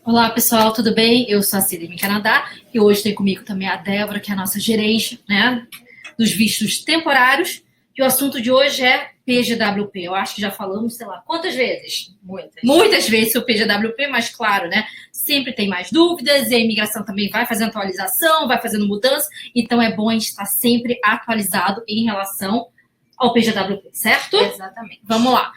Olá, pessoal, tudo bem? Eu sou a Celine Canadá e hoje tem comigo também a Débora, que é a nossa gerente, né, dos vistos temporários. E o assunto de hoje é PGWP. Eu acho que já falamos, sei lá, quantas vezes? Muitas vezes sobre o PGWP, mas claro, né, sempre tem mais dúvidas e a imigração também vai fazendo atualização, vai fazendo mudança. Então é bom a gente estar sempre atualizado em relação ao PGWP, certo? Exatamente. Vamos lá.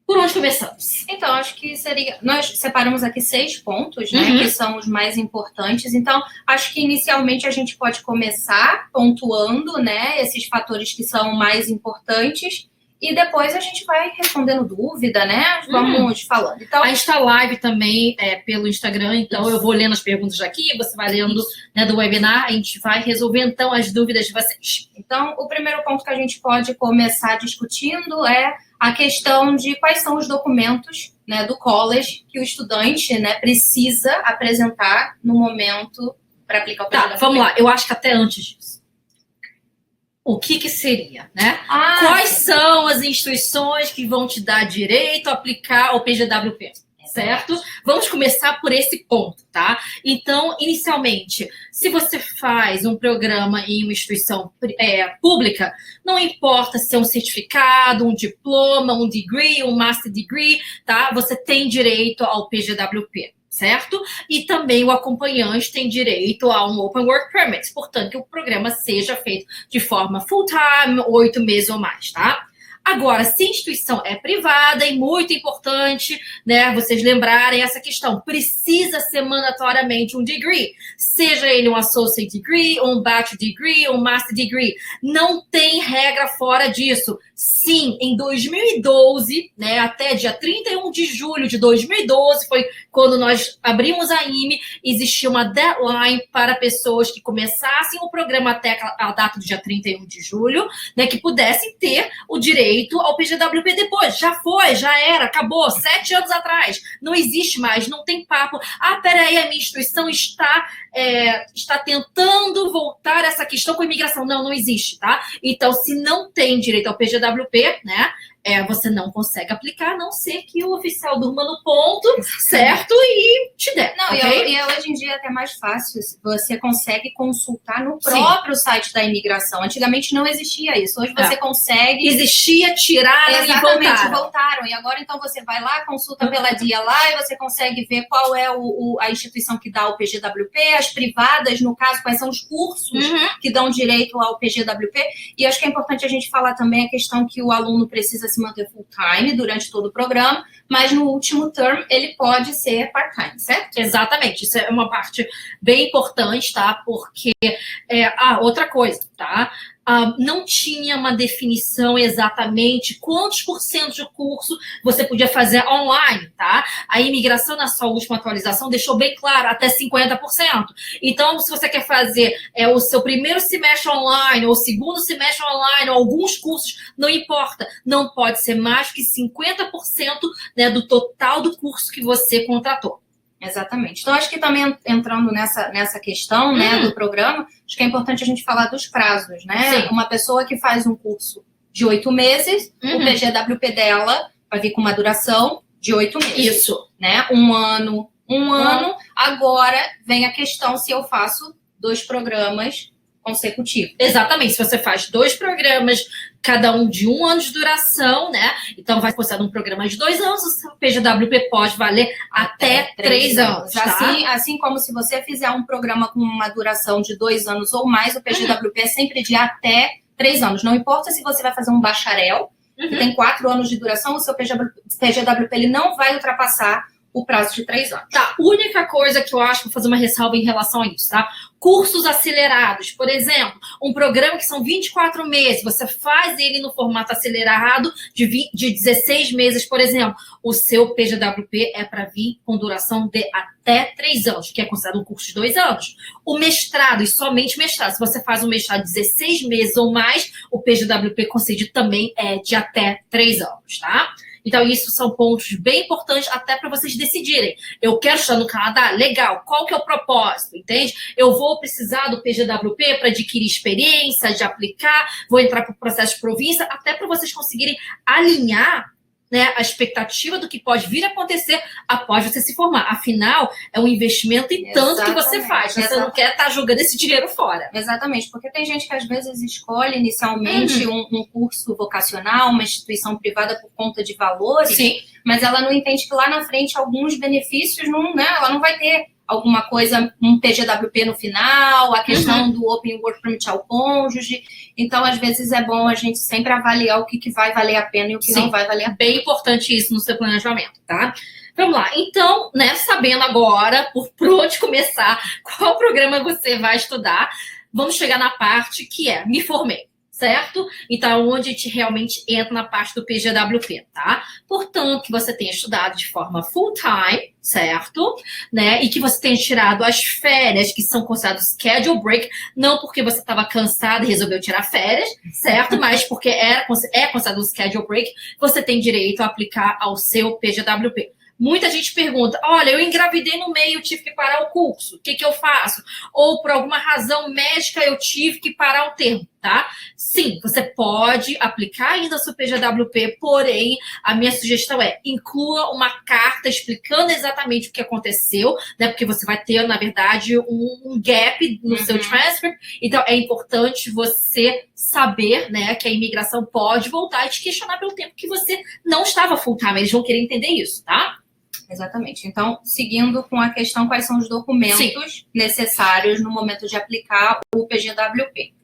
Por onde começamos? Então, acho que seria... Nós separamos aqui 6 pontos, né? Que são os mais importantes. Então, acho que inicialmente a gente pode começar pontuando, né? Esses fatores que são mais importantes. E depois a gente vai respondendo dúvida, né? Vamos falando. Então, a gente está live também pelo Instagram, então eu vou lendo as perguntas aqui, você vai lendo, né, do webinar, a gente vai resolver então as dúvidas de vocês. Então, o primeiro ponto que a gente pode começar discutindo é a questão de quais são os documentos, né, do college que o estudante, né, precisa apresentar no momento para aplicar o PGWP. Tá, vamos lá. Eu acho que até antes disso. O que seria, né? Quais são as instituições que vão te dar direito a aplicar o PGWP? Certo? Vamos começar por esse ponto, tá? Então, inicialmente, se você faz um programa em uma instituição pública, não importa se é um certificado, um diploma, um degree, um master degree, tá? Você tem direito ao PGWP, certo? E também o acompanhante tem direito a um Open Work Permit, portanto, que o programa seja feito de forma full-time, 8 meses ou mais, tá? Agora, se a instituição é privada, é muito importante, né, vocês lembrarem essa questão, precisa ser mandatoriamente um degree, seja ele um associate degree, um bachelor degree, um master degree, não tem regra fora disso. Sim, em 2012, né, até dia 31 de julho de 2012, foi quando nós abrimos a IME, existia uma deadline para pessoas que começassem o programa até a data do dia 31 de julho, né, que pudessem ter o direito ao PGWP depois. Já foi, já era, acabou, 7 anos atrás. Não existe mais, não tem papo. Peraí, a minha instituição está tentando voltar essa questão com a imigração. Não existe, tá? Então, se não tem direito ao PGWP, né, você não consegue aplicar, a não ser que o oficial durma no ponto, certo? E te der. Não, okay? e hoje em dia é até mais fácil. Você consegue consultar no próprio site da imigração. Antigamente não existia isso. Hoje você consegue... Existia, tiraram e voltaram. E agora, então, você vai lá, consulta pela dia lá, e você consegue ver qual é a instituição que dá o PGWP, as privadas, no caso, quais são os cursos que dão direito ao PGWP. E acho que é importante a gente falar também a questão que o aluno precisa se manter full-time durante todo o programa, mas no último term ele pode ser part-time, certo? Exatamente, isso é uma parte bem importante, tá? Porque, outra coisa, tá? Não tinha uma definição exatamente quantos % do curso você podia fazer online, tá? A imigração, na sua última atualização, deixou bem claro, até 50%. Então, se você quer fazer o seu primeiro semestre online, ou segundo semestre online, ou alguns cursos, não importa, não pode ser mais que 50%, né, do total do curso que você contratou. Exatamente. Então, acho que também entrando nessa questão, né, do programa, acho que é importante a gente falar dos prazos, né? Sim. Uma pessoa que faz um curso de 8 meses, o PGWP dela vai vir com uma duração de 8 meses. Isso. Né? Um ano. Agora vem a questão se eu faço 2 programas consecutivos. Exatamente. Se você faz 2 programas, cada um de 1 ano de duração, né? Então, vai postar um programa de 2 anos, o seu PGWP pode valer até 3 anos. Tá? Assim como se você fizer um programa com uma duração de 2 anos ou mais, o PGWP é sempre de até 3 anos. Não importa se você vai fazer um bacharel, que tem 4 anos de duração, o seu PGWP ele não vai ultrapassar o prazo de 3 anos. Tá, única coisa que eu acho, vou fazer uma ressalva em relação a isso, tá? Cursos acelerados, por exemplo, um programa que são 24 meses, você faz ele no formato acelerado de 16 meses, por exemplo. O seu PGWP é para vir com duração de até 3 anos, que é considerado um curso de 2 anos. O mestrado, e somente mestrado, se você faz um mestrado de 16 meses ou mais, o PGWP concedido também é de até 3 anos, tá? Então, isso são pontos bem importantes até para vocês decidirem. Eu quero estudar no Canadá? Legal. Qual que é o propósito, entende? Eu vou precisar do PGWP para adquirir experiência, de aplicar, vou entrar para o processo de província, até para vocês conseguirem alinhar né, a expectativa do que pode vir a acontecer após você se formar. Afinal, é um investimento em tanto que você faz. Você não quer estar jogando esse dinheiro fora. Exatamente, porque tem gente que às vezes escolhe inicialmente um curso vocacional, uma instituição privada por conta de valores, Sim. mas ela não entende que lá na frente alguns benefícios, né, ela não vai ter alguma coisa, um PGWP no final, a questão do Open Work Permit ao cônjuge. Então, às vezes, é bom a gente sempre avaliar o que vai valer a pena e o que não vai valer a pena. Bem importante isso no seu planejamento, tá? Vamos lá. Então, né, sabendo agora por onde começar, qual programa você vai estudar, vamos chegar na parte que é me formei. Certo? Então, onde a gente realmente entra na parte do PGWP, tá? Portanto, que você tenha estudado de forma full-time, certo? Né? E que você tenha tirado as férias, que são consideradas schedule break, não porque você estava cansado e resolveu tirar férias, certo? Mas porque é considerado um schedule break, você tem direito a aplicar ao seu PGWP. Muita gente pergunta, olha, eu engravidei no meio, tive que parar o curso, o que eu faço? Ou por alguma razão médica eu tive que parar o termo, tá? Sim, você pode aplicar ainda o seu PGWP, porém, a minha sugestão é, inclua uma carta explicando exatamente o que aconteceu, né? Porque você vai ter, na verdade, um gap no seu transcript, então é importante você saber, né, que a imigração pode voltar e te questionar pelo tempo que você não estava full-time, eles vão querer entender isso, tá? Exatamente. Então, seguindo com a questão, quais são os documentos necessários no momento de aplicar o PGWP.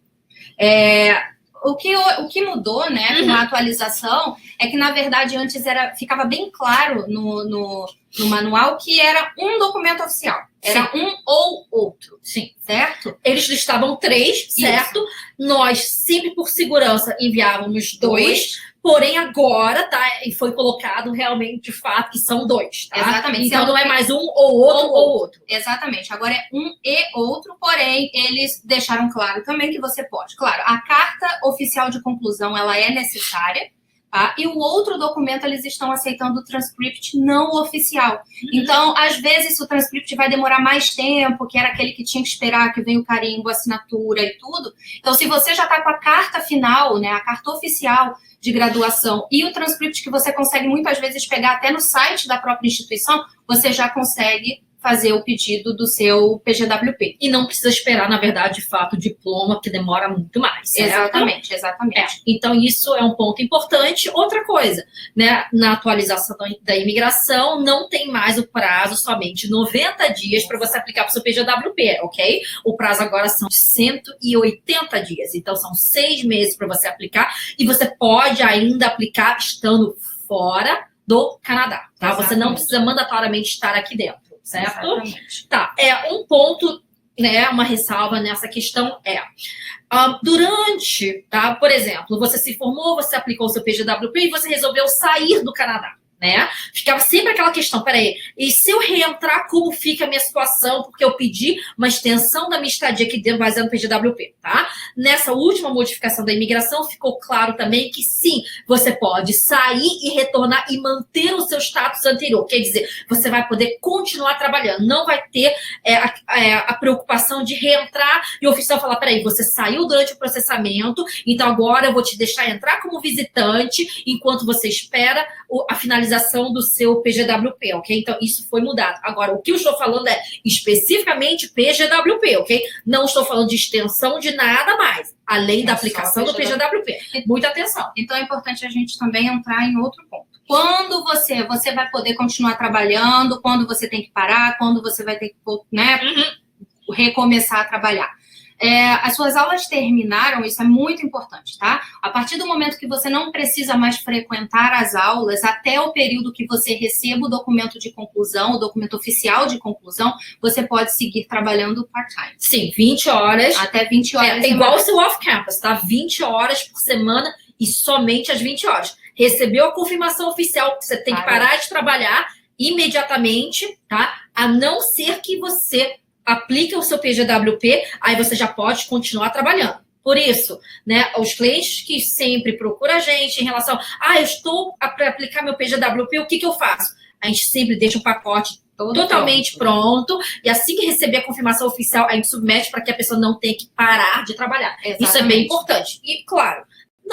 O que mudou, né, com a atualização, é que, na verdade, antes ficava bem claro no manual que era um documento oficial. Era um ou outro. Sim. Certo? Eles listavam 3, certo? Isso. Nós, sempre por segurança, enviávamos 2. Porém, agora, tá? E foi colocado realmente, de fato, que são 2, tá? Exatamente. Então, não é mais um ou outro. Exatamente. Agora é um e outro, porém, eles deixaram claro também que você pode. Claro, a carta oficial de conclusão, ela é necessária, tá? E o outro documento, eles estão aceitando o transcript não oficial. Então, às vezes, o transcript vai demorar mais tempo, que era aquele que tinha que esperar, que vem o carimbo, a assinatura e tudo. Então, se você já está com a carta final, né, a carta oficial de graduação e o transcript que você consegue muitas vezes pegar até no site da própria instituição, você já consegue fazer o pedido do seu PGWP. E não precisa esperar, na verdade, de fato, o diploma, que demora muito mais. Certo? Exatamente. Então, isso é um ponto importante. Outra coisa, né? Na atualização da imigração, não tem mais o prazo somente 90 dias para você aplicar para o seu PGWP, ok? O prazo agora são 180 dias. Então, são 6 meses para você aplicar. E você pode ainda aplicar estando fora do Canadá, tá? Exatamente. Você não precisa mandatoriamente estar aqui dentro. Certo? Exatamente. Tá, um ponto, né, uma ressalva nessa questão durante, tá, por exemplo, você se formou, você aplicou o seu PGWP e você resolveu sair do Canadá, né? Ficava sempre aquela questão, peraí, e se eu reentrar, como fica a minha situação? Porque eu pedi uma extensão da minha estadia aqui dentro, baseado no PGWP, tá? Nessa última modificação da imigração, ficou claro também que sim, você pode sair e retornar e manter o seu status anterior. Quer dizer, você vai poder continuar trabalhando, não vai ter a preocupação de reentrar e o oficial falar, peraí, você saiu durante o processamento, então agora eu vou te deixar entrar como visitante enquanto você espera a finalização do seu PGWP, ok? Então, isso foi mudado. Agora, o que eu estou falando é especificamente PGWP, ok? Não estou falando de extensão de nada mais, além da aplicação do PGWP. Muita atenção. Então, é importante a gente também entrar em outro ponto. Quando você vai poder continuar trabalhando, quando você tem que parar, quando você vai ter que, né, recomeçar a trabalhar. As suas aulas terminaram, isso é muito importante, tá? A partir do momento que você não precisa mais frequentar as aulas, até o período que você receba o documento de conclusão, o documento oficial de conclusão, você pode seguir trabalhando part-time. Sim, 20 horas. Até 20 horas. É igual o seu off-campus, tá? 20 horas por semana e somente as 20 horas. Recebeu a confirmação oficial que você tem que parar de trabalhar imediatamente, tá? A não ser que você aplica o seu PGWP, aí você já pode continuar trabalhando. Por isso, né, os clientes que sempre procuram a gente em relação eu estou para aplicar meu PGWP, o que eu faço? A gente sempre deixa um pacote totalmente pronto, e assim que receber a confirmação oficial, a gente submete para que a pessoa não tenha que parar de trabalhar. Exatamente. Isso é bem importante. E, claro,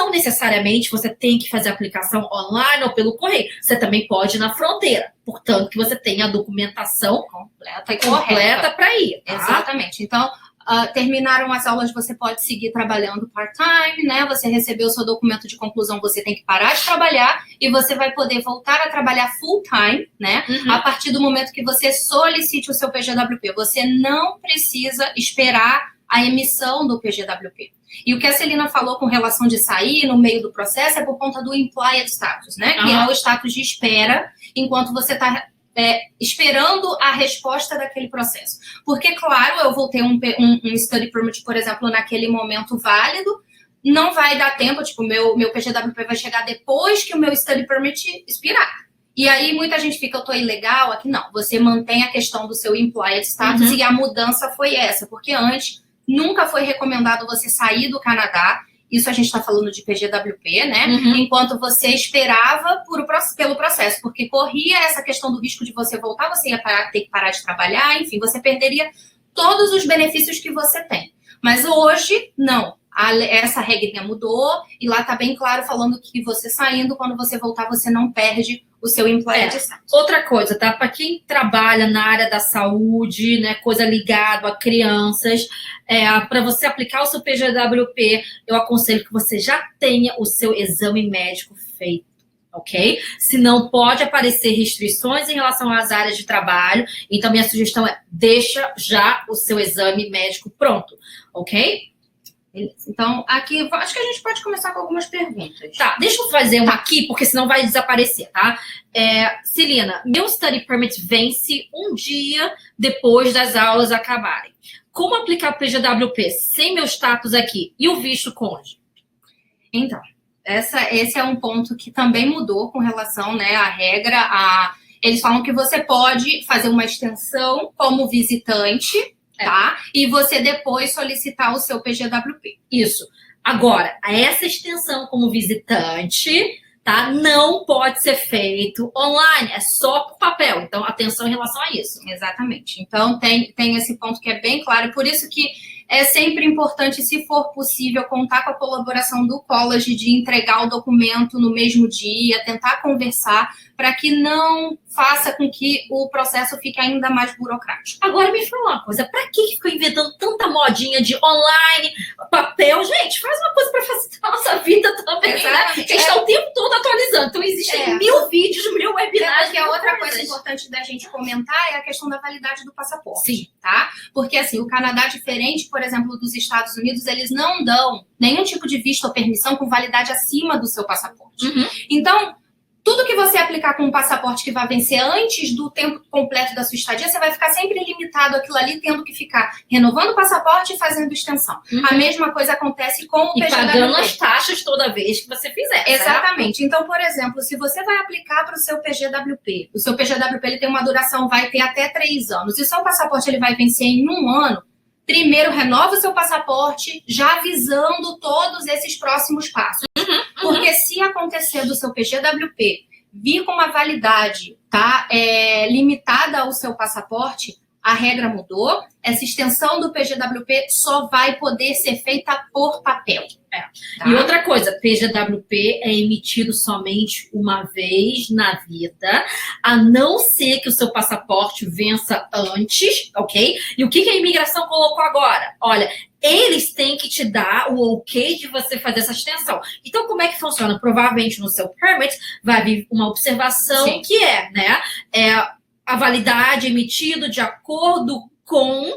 não necessariamente você tem que fazer a aplicação online ou pelo correio. Você também pode ir na fronteira. Portanto, que você tenha a documentação completa para ir. Tá? Exatamente. Então, terminaram as aulas, você pode seguir trabalhando part-time, né? Você recebeu o seu documento de conclusão, você tem que parar de trabalhar e você vai poder voltar a trabalhar full-time, né? A partir do momento que você solicite o seu PGWP. Você não precisa esperar a emissão do PGWP. E o que a Celina falou com relação de sair no meio do processo é por conta do implied status, né? Que é o status de espera enquanto você está esperando a resposta daquele processo. Porque, claro, eu vou ter um study permit, por exemplo, naquele momento válido, não vai dar tempo, tipo, meu PGWP vai chegar depois que o meu study permit expirar. E aí muita gente fica, eu tô ilegal aqui. Não, você mantém a questão do seu implied status e a mudança foi essa, porque antes nunca foi recomendado você sair do Canadá. Isso a gente está falando de PGWP, né? Enquanto você esperava pelo processo, porque corria essa questão do risco de você voltar, você ia ter que parar de trabalhar, enfim, você perderia todos os benefícios que você tem. Mas hoje, não. Essa regrinha mudou e lá está bem claro falando que você saindo, quando você voltar, você não perde o seu employment status. Outra coisa, tá? Para quem trabalha na área da saúde, né, coisa ligada a crianças, para você aplicar o seu PGWP, eu aconselho que você já tenha o seu exame médico feito, ok? Senão pode aparecer restrições em relação às áreas de trabalho. Então, minha sugestão é deixa já o seu exame médico pronto, ok? Beleza. Então, aqui, acho que a gente pode começar com algumas perguntas. Tá, deixa eu fazer uma aqui, porque senão vai desaparecer, tá? Celina, meu study permit vence um dia depois das aulas acabarem. Como aplicar o PGWP sem meu status aqui e o visto cônjuge? Então, esse é um ponto que também mudou com relação, né, à regra. Eles falam que você pode fazer uma extensão como visitante, tá? E você depois solicitar o seu PGWP. Isso. Agora, essa extensão como visitante, tá? Não pode ser feito online, é só por papel. Então, atenção em relação a isso. Exatamente. Então, tem esse ponto que é bem claro. Por isso que é sempre importante, se for possível, contar com a colaboração do college de entregar o documento no mesmo dia, tentar conversar, para que não faça com que o processo fique ainda mais burocrático. Agora me fala uma coisa, para que ficou inventando tanta modinha de online, papel? Gente, faz uma coisa para facilitar a nossa vida também, né? A gente está o tempo todo atualizando, então existem 1000 vídeos, 1000 webinars. Que a outra coisa importante da gente comentar é a questão da validade do passaporte. Sim. Tá? Porque, assim, o Canadá, diferente, por exemplo, dos Estados Unidos, eles não dão nenhum tipo de visto ou permissão com validade acima do seu passaporte. Então, tudo que você aplicar com um passaporte que vai vencer antes do tempo completo da sua estadia, você vai ficar sempre limitado àquilo ali, tendo que ficar renovando o passaporte e fazendo extensão. A mesma coisa acontece com o PGWP. E pagando as taxas toda vez que você fizer. Exatamente. Certo? Então, por exemplo, se você vai aplicar para o seu PGWP, o seu PGWP ele tem uma duração, vai ter até 3 anos, e o seu passaporte ele vai vencer em 1 ano, primeiro renova o seu passaporte, já avisando todos esses próximos passos. Porque se acontecer do seu PGWP vir com uma validade, tá, limitada ao seu passaporte, a regra mudou. Essa extensão do PGWP só vai poder ser feita por papel. Tá? E outra coisa, PGWP é emitido somente uma vez na vida, a não ser que o seu passaporte vença antes, ok? E o que a imigração colocou agora? Olha, eles têm que te dar o ok de você fazer essa extensão. Então, como é que funciona? Provavelmente no seu permit vai vir uma observação que né? A validade emitida de acordo com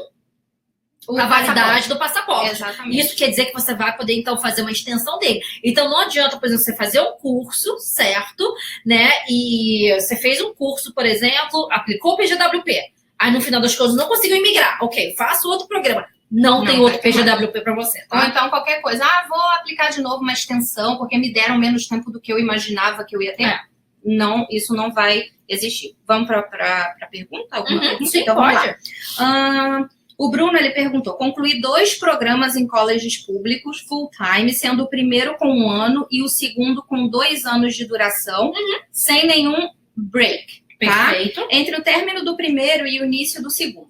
a validade do passaporte. Exatamente. Isso quer dizer que você vai poder, então, fazer uma extensão dele. Então, não adianta, por exemplo, você fazer um curso, certo? Né? E você fez um curso, por exemplo, aplicou o PGWP. Aí, no final das contas, não conseguiu imigrar. Ok, faça outro programa. Não tem outro PGWP para você. Tá? Ou então, qualquer coisa. Vou aplicar de novo uma extensão, porque me deram menos tempo do que eu imaginava que eu ia ter. Não, isso não vai existir. Vamos para a pergunta? Alguma pergunta? Sim, então, pode. O Bruno, ele perguntou, concluí 2 programas em colleges públicos full-time, sendo o primeiro com 1 ano e o segundo com 2 anos de duração, sem nenhum break, tá? Perfeito. Entre o término do primeiro e o início do segundo.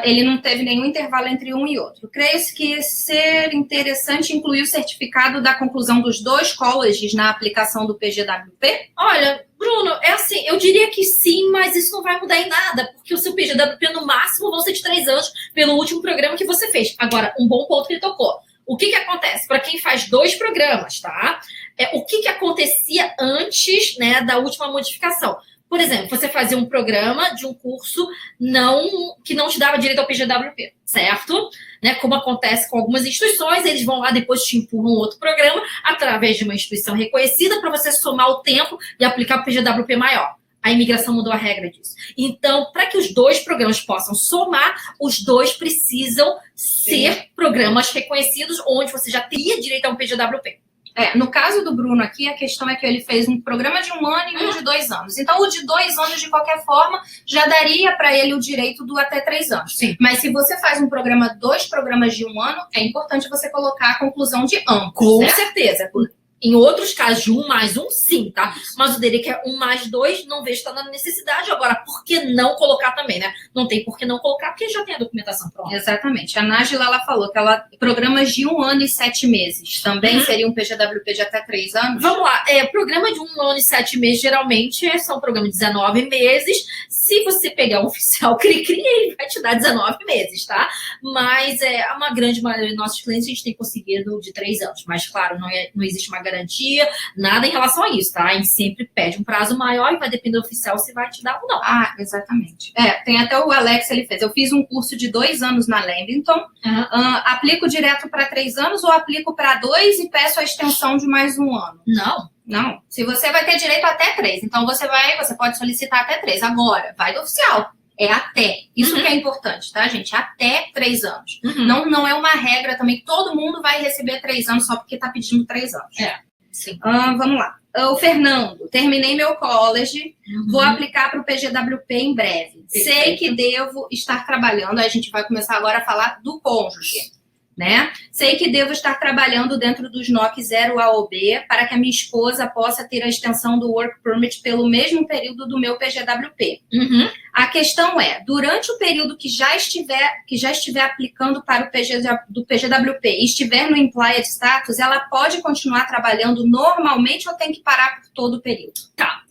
ele não teve nenhum intervalo entre um e outro. Creio que ser interessante incluir o certificado da conclusão dos 2 colleges na aplicação do PGWP? Olha, Bruno, é assim, eu diria que sim, mas isso não vai mudar em nada, porque o seu PGWP no máximo vão ser de 3 anos pelo último programa que você fez. Agora, um bom ponto que ele tocou. O que acontece? Para quem faz 2 programas, tá? O que acontecia antes, né, da última modificação? Por exemplo, você fazia um programa de um curso que não te dava direito ao PGWP, certo? Né? Como acontece com algumas instituições, eles vão lá depois te empurram outro programa através de uma instituição reconhecida para você somar o tempo e aplicar o PGWP maior. A imigração mudou a regra disso. Então, para que os 2 programas possam somar, os 2 precisam ser programas reconhecidos onde você já teria direito a um PGWP. No caso do Bruno aqui, a questão é que ele fez um programa de 1 ano e um de 2 anos. Então, o de 2 anos, de qualquer forma, já daria para ele o direito do até 3 anos. Sim. Mas se você faz 2 programas de 1 ano, é importante você colocar a conclusão de ambos. Com certeza. Em outros casos, de 1 mais 1, sim, tá? Mas o dele que é 1 mais 2, não vejo estar na necessidade. Agora, por que não colocar também, né? Não tem por que não colocar, porque já tem a documentação pronta. Exatamente. A Nájila, ela falou que programas de 1 ano e 7 meses também seria um PGWP de até 3 anos? Vamos lá. Programa de 1 ano e 7 meses, geralmente, são programas de 19 meses. Se você pegar um oficial cri-cri, ele vai te dar 19 meses, tá? Mas uma grande maioria dos nossos clientes, a gente tem conseguido de 3 anos. Mas, claro, não existe uma garantia, nada em relação a isso, tá? A gente sempre pede um prazo maior e vai depender do oficial se vai te dar ou não. Exatamente. Tem até o Alex, ele fez. Eu fiz um curso de 2 anos na Lambington. Aplico direto para 3 anos ou aplico para 2 e peço a extensão de mais 1 ano? Não. Se você vai ter direito até 3, então você pode solicitar até 3. Agora, vai do oficial. É até. Isso que é importante, tá, gente? Até 3 anos. Não é uma regra também que todo mundo vai receber 3 anos só porque tá pedindo 3 anos. Sim. Vamos lá. O Fernando, terminei meu college, vou aplicar para o PGWP em breve. Sei que devo estar trabalhando, a gente vai começar agora a falar do cônjuge, né? Sei que devo estar trabalhando dentro dos NOC 0A ou B para que a minha esposa possa ter a extensão do Work Permit pelo mesmo período do meu PGWP. A questão é, durante o período que já estiver aplicando para o PGWP e estiver no Implied Status, ela pode continuar trabalhando normalmente ou tem que parar por todo o período? Tá.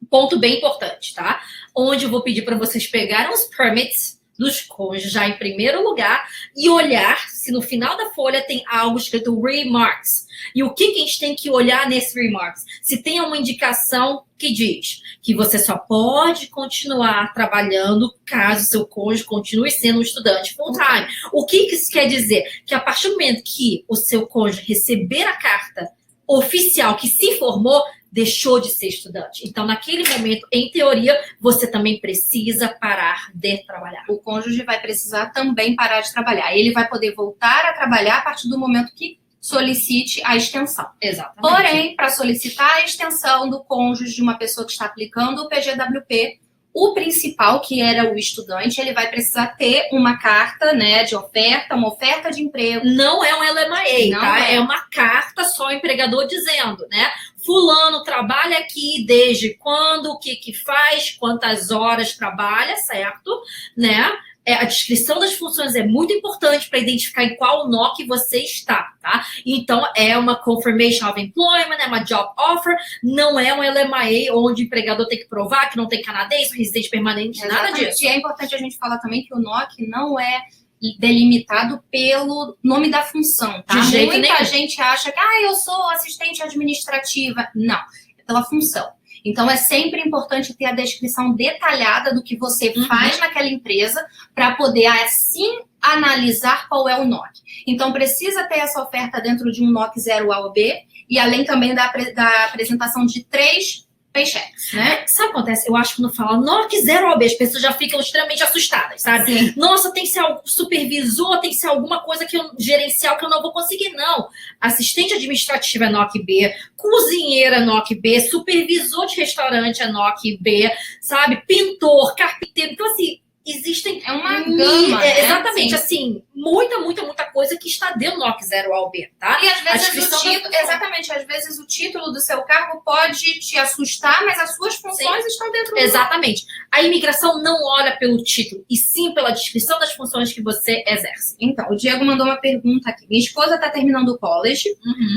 Ponto bem importante, tá? Onde eu vou pedir para vocês pegarem os permits dos cônjuges já em primeiro lugar e olhar se no final da folha tem algo escrito remarks. E o que a gente tem que olhar nesse remarks? Se tem uma indicação que diz que você só pode continuar trabalhando caso seu cônjuge continue sendo um estudante full-time. O que isso quer dizer? Que a partir do momento que o seu cônjuge receber a carta oficial que se formou, deixou de ser estudante. Então, naquele momento, em teoria, você também precisa parar de trabalhar. O cônjuge vai precisar também parar de trabalhar. Ele vai poder voltar a trabalhar a partir do momento que solicite a extensão. Exatamente. Porém, para solicitar a extensão do cônjuge de uma pessoa que está aplicando o PGWP, o principal, que era o estudante, ele vai precisar ter uma carta, né, de oferta, uma oferta de emprego. Não é um LMIA, Não tá? é. É uma carta só o empregador dizendo, né? Fulano trabalha aqui desde quando, o que faz, quantas horas trabalha, certo? Né? A descrição das funções é muito importante para identificar em qual NOC você está, tá? Então, é uma Confirmation of Employment, é uma Job Offer, não é um LMIA onde o empregador tem que provar que não tem canadense, residente permanente, nada disso. E é importante a gente falar também que o NOC não é delimitado pelo nome da função, tá? De jeito Muita nenhum. gente acha que eu sou assistente administrativa. Não, é pela função. Então, é sempre importante ter a descrição detalhada do que você faz naquela empresa para poder, assim, analisar qual é o NOC. Então, precisa ter essa oferta dentro de um NOC 0A ou B e além também da apresentação de 3 paychecks, né? Sabe o que acontece? Eu acho que quando fala NOC 0 OB, as pessoas já ficam extremamente assustadas, sabe? Sim. Nossa, tem que ser algo supervisor, tem que ser alguma coisa gerencial que eu não vou conseguir, não. Assistente administrativa é NOC B, cozinheira é NOC B, supervisor de restaurante é NOC B, sabe? Pintor, carpinteiro. Então, assim, existem... É uma gama, né? Exatamente, Sim. assim, muita coisa que está dentro do NOC 0 ao B, tá? E às vezes às vezes o título do seu cargo pode te assustar, mas as suas funções estão dentro do Exatamente. A imigração não olha pelo título, e sim pela descrição das funções que você exerce. Então, o Diego mandou uma pergunta aqui. Minha esposa está terminando o college,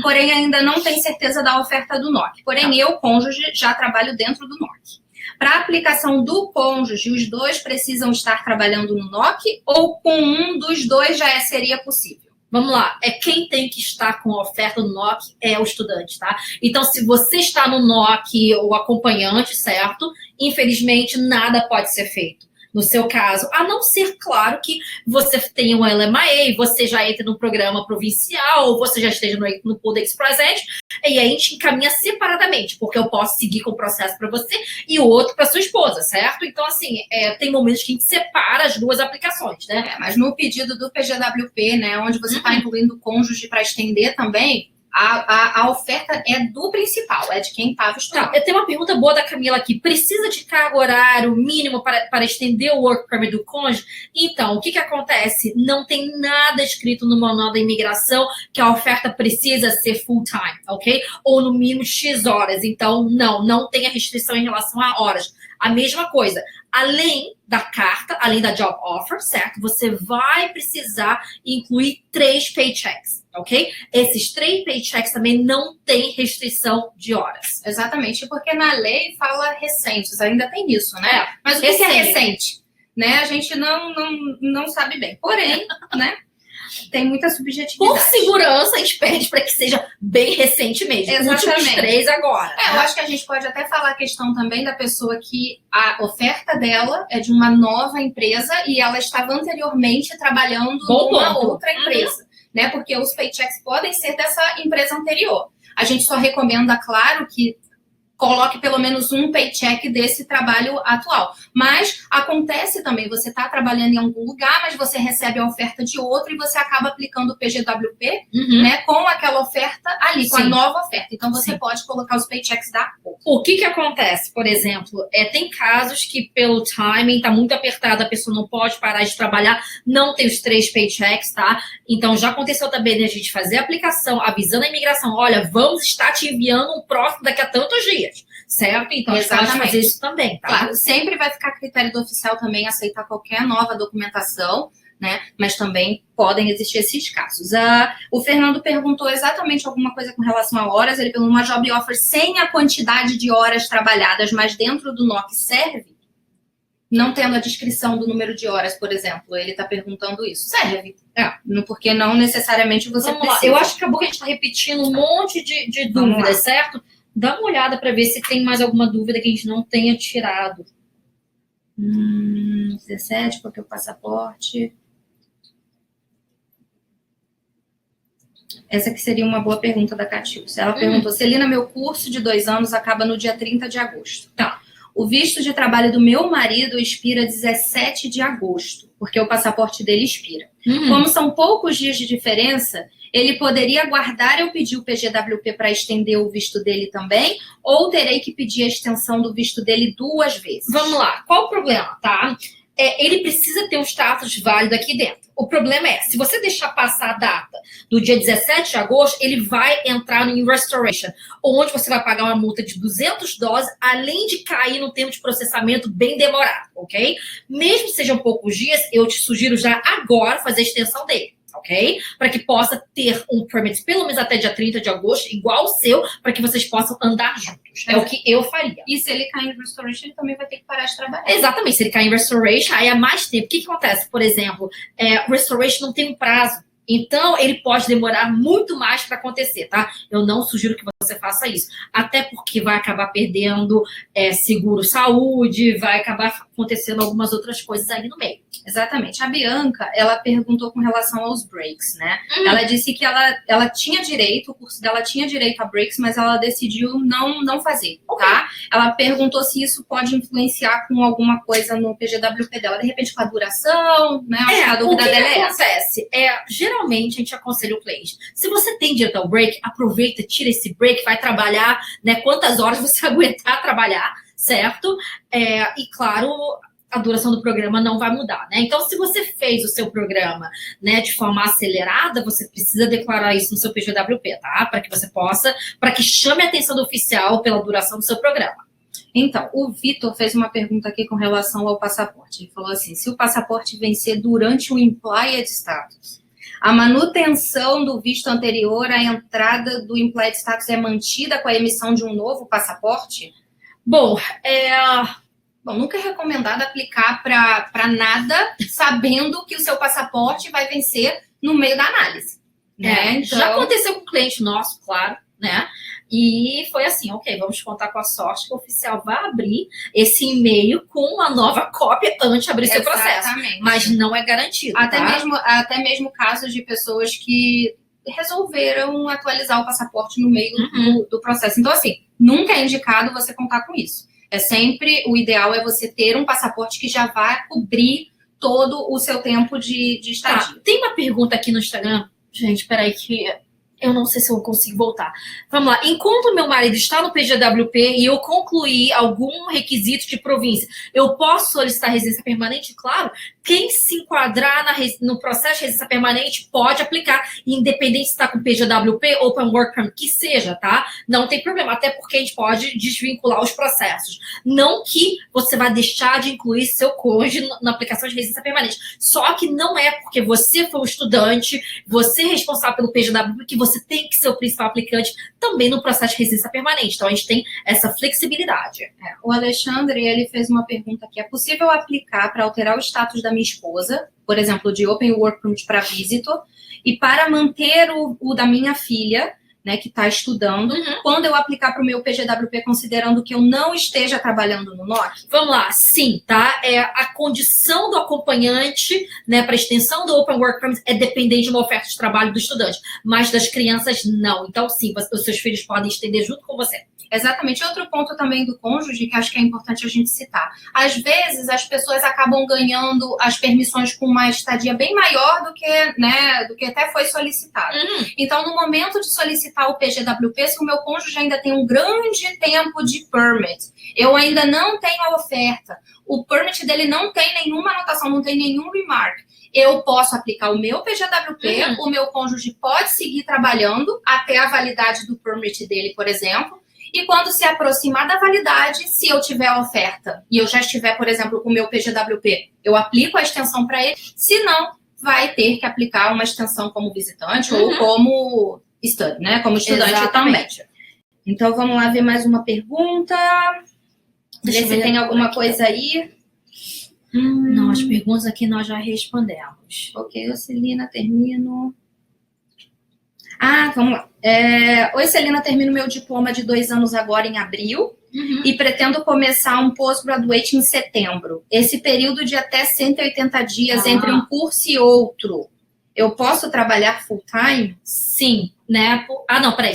porém ainda não tem certeza da oferta do NOC. Porém, eu, cônjuge, já trabalho dentro do NOC. Para a aplicação do cônjuge, os dois precisam estar trabalhando no NOC ou com um dos dois já seria possível? Vamos lá, quem tem que estar com a oferta do NOC é o estudante, tá? Então, se você está no NOC, o acompanhante, certo? Infelizmente, nada pode ser feito. No seu caso, a não ser, claro, que você tenha um LMIA, você já entra no programa provincial, ou você já esteja no Pool Express Entry, e aí a gente encaminha separadamente, porque eu posso seguir com o processo para você e o outro para sua esposa, certo? Então, assim, tem momentos que a gente separa as duas aplicações, né? Mas no pedido do PGWP, né, onde você está incluindo o cônjuge para estender também, a oferta é do principal, é de quem estava estudando. Tá, eu tenho uma pergunta boa da Camila aqui. Precisa de carga horário mínimo para estender o work permit do cônjuge? Então, o que acontece? Não tem nada escrito no manual da imigração que a oferta precisa ser full time, ok? Ou no mínimo X horas. Então, não tem a restrição em relação a horas. A mesma coisa, além da carta, além da job offer, certo? Você vai precisar incluir 3 paychecks, ok? Esses 3 paychecks também não tem restrição de horas. Exatamente, porque na lei fala recentes, ainda tem isso, né? Mas o que é recente? Né? A gente não sabe bem. Porém, né? Tem muita subjetividade. Por segurança, a gente pede para que seja bem recente mesmo. Exatamente. Últimos 3 agora. Eu acho que a gente pode até falar a questão também da pessoa que a oferta dela é de uma nova empresa e ela estava anteriormente trabalhando numa outra empresa, né? Porque os paychecks podem ser dessa empresa anterior. A gente só recomenda, claro, que coloque pelo menos um paycheck desse trabalho atual. Mas acontece também, você está trabalhando em algum lugar, mas você recebe a oferta de outro e você acaba aplicando o PGWP, né, com aquela oferta ali, com a nova oferta. Então, você pode colocar os paychecks da outra. O que acontece, por exemplo, tem casos que pelo timing está muito apertado, a pessoa não pode parar de trabalhar, não tem os 3 paychecks, tá? Então, já aconteceu também a gente fazer a aplicação, avisando a imigração, olha, vamos estar te enviando um próximo daqui a tantos dias. Certo? Então, a gente pode fazer isso também, tá? Claro, sempre vai ficar a critério do oficial também aceitar qualquer nova documentação, né? Mas também podem existir esses casos. O Fernando perguntou exatamente alguma coisa com relação a horas. Ele perguntou uma job offer sem a quantidade de horas trabalhadas, mas dentro do NOC serve? Não tendo a descrição do número de horas, por exemplo. Ele está perguntando isso. Serve. Porque não necessariamente você precisa. Eu acho que acabou que a gente está repetindo um monte de dúvidas, certo? Dá uma olhada para ver se tem mais alguma dúvida que a gente não tenha tirado. 17, porque o passaporte... Essa aqui seria uma boa pergunta da Catius. Ela perguntou, Celina, meu curso de 2 anos acaba no dia 30 de agosto. Tá. O visto de trabalho do meu marido expira 17 de agosto, porque o passaporte dele expira. Como são poucos dias de diferença, ele poderia aguardar eu pedir o PGWP para estender o visto dele também, ou terei que pedir a extensão do visto dele 2 vezes? Vamos lá. Qual o problema, tá? Ele precisa ter um status válido aqui dentro. O problema se você deixar passar a data do dia 17 de agosto, ele vai entrar em restoration, onde você vai pagar uma multa de $200, além de cair no tempo de processamento bem demorado, ok? Mesmo que sejam poucos dias, eu te sugiro já agora fazer a extensão dele. Ok? Para que possa ter um permit pelo menos até dia 30 de agosto, igual o seu, para que vocês possam andar juntos. É o que eu faria. E se ele cair em restoration, ele também vai ter que parar de trabalhar. Exatamente. Se ele cair em restoration, aí há mais tempo. O que acontece? Por exemplo, restoration não tem um prazo. Então, ele pode demorar muito mais para acontecer, tá? Eu não sugiro que você faça isso. Até porque vai acabar perdendo seguro-saúde, vai acabar acontecendo algumas outras coisas aí no meio. Exatamente. A Bianca, ela perguntou com relação aos breaks, né? Ela disse que ela tinha direito, o curso dela tinha direito a breaks, mas ela decidiu não fazer, tá? Ela perguntou se isso pode influenciar com alguma coisa no PGWP dela, de repente com a duração, né? Acho que a dúvida dela é essa. Acontece? Geralmente a gente aconselha o cliente. Se você tem direito ao break, aproveita, tira esse break, vai trabalhar, né? Quantas horas você aguentar trabalhar, certo? E claro, a duração do programa não vai mudar, né? Então, se você fez o seu programa, né, de forma acelerada, você precisa declarar isso no seu PGWP, tá? Para que chame a atenção do oficial pela duração do seu programa. Então, o Vitor fez uma pergunta aqui com relação ao passaporte. Ele falou assim, se o passaporte vencer durante o implied status, a manutenção do visto anterior à entrada do implied status é mantida com a emissão de um novo passaporte? Bom, nunca é recomendado aplicar para nada sabendo que o seu passaporte vai vencer no meio da análise. Né? Então, já aconteceu com um cliente nosso, claro, né? E foi assim, ok, vamos contar com a sorte que o oficial vai abrir esse e-mail com uma nova cópia antes de abrir seu processo. Mas não é garantido, até mesmo casos de pessoas que resolveram atualizar o passaporte no meio do processo. Então, assim, nunca é indicado você contar com isso. O ideal é você ter um passaporte que já vai cobrir todo o seu tempo de estadia. Tem uma pergunta aqui no Instagram. Gente, peraí que eu não sei se eu consigo voltar. Vamos lá. Enquanto meu marido está no PGWP e eu concluí algum requisito de província, eu posso solicitar residência permanente? Claro. Quem se enquadrar no processo de residência permanente pode aplicar, independente se está com PGWP, Open Work Permit, que seja, tá? Não tem problema, até porque a gente pode desvincular os processos. Não que você vai deixar de incluir seu cônjuge na aplicação de residência permanente. Só que não é porque você foi um estudante, você é responsável pelo PGWP, que você tem que ser o principal aplicante também no processo de residência permanente. Então, a gente tem essa flexibilidade. O Alexandre, ele fez uma pergunta aqui. É possível aplicar para alterar o status da minha esposa, por exemplo, de Open Work Permit para Visitor, e para manter o da minha filha, né, que está estudando, quando eu aplicar para o meu PGWP, considerando que eu não esteja trabalhando no NOC? Vamos lá, sim, tá? A condição do acompanhante, né, para extensão do Open Work Permit é dependente de uma oferta de trabalho do estudante, mas das crianças, não. Então, sim, os seus filhos podem estender junto com você. Exatamente. Outro ponto também do cônjuge, que acho que é importante a gente citar. Às vezes, as pessoas acabam ganhando as permissões com uma estadia bem maior do que até foi solicitado. Então, no momento de solicitar o PGWP, se o meu cônjuge ainda tem um grande tempo de permit, eu ainda não tenho a oferta, o permit dele não tem nenhuma anotação, não tem nenhum remark, eu posso aplicar o meu PGWP, o meu cônjuge pode seguir trabalhando até a validade do permit dele, por exemplo. E quando se aproximar da validade, se eu tiver a oferta e eu já estiver, por exemplo, com o meu PGWP, eu aplico a extensão para ele. Se não, vai ter que aplicar uma extensão como visitante ou como estudante, né? Como estudante também. Então, vamos lá ver mais uma pergunta. Deixa eu ver se tem alguma coisa aí. Não, as perguntas aqui nós já respondemos. Ok, Celina, termino. Vamos lá. Oi, Celina, termino meu diploma de 2 anos agora em abril e pretendo começar um postgraduate em setembro. Esse período de até 180 dias entre um curso e outro, eu posso trabalhar full time? Sim, né?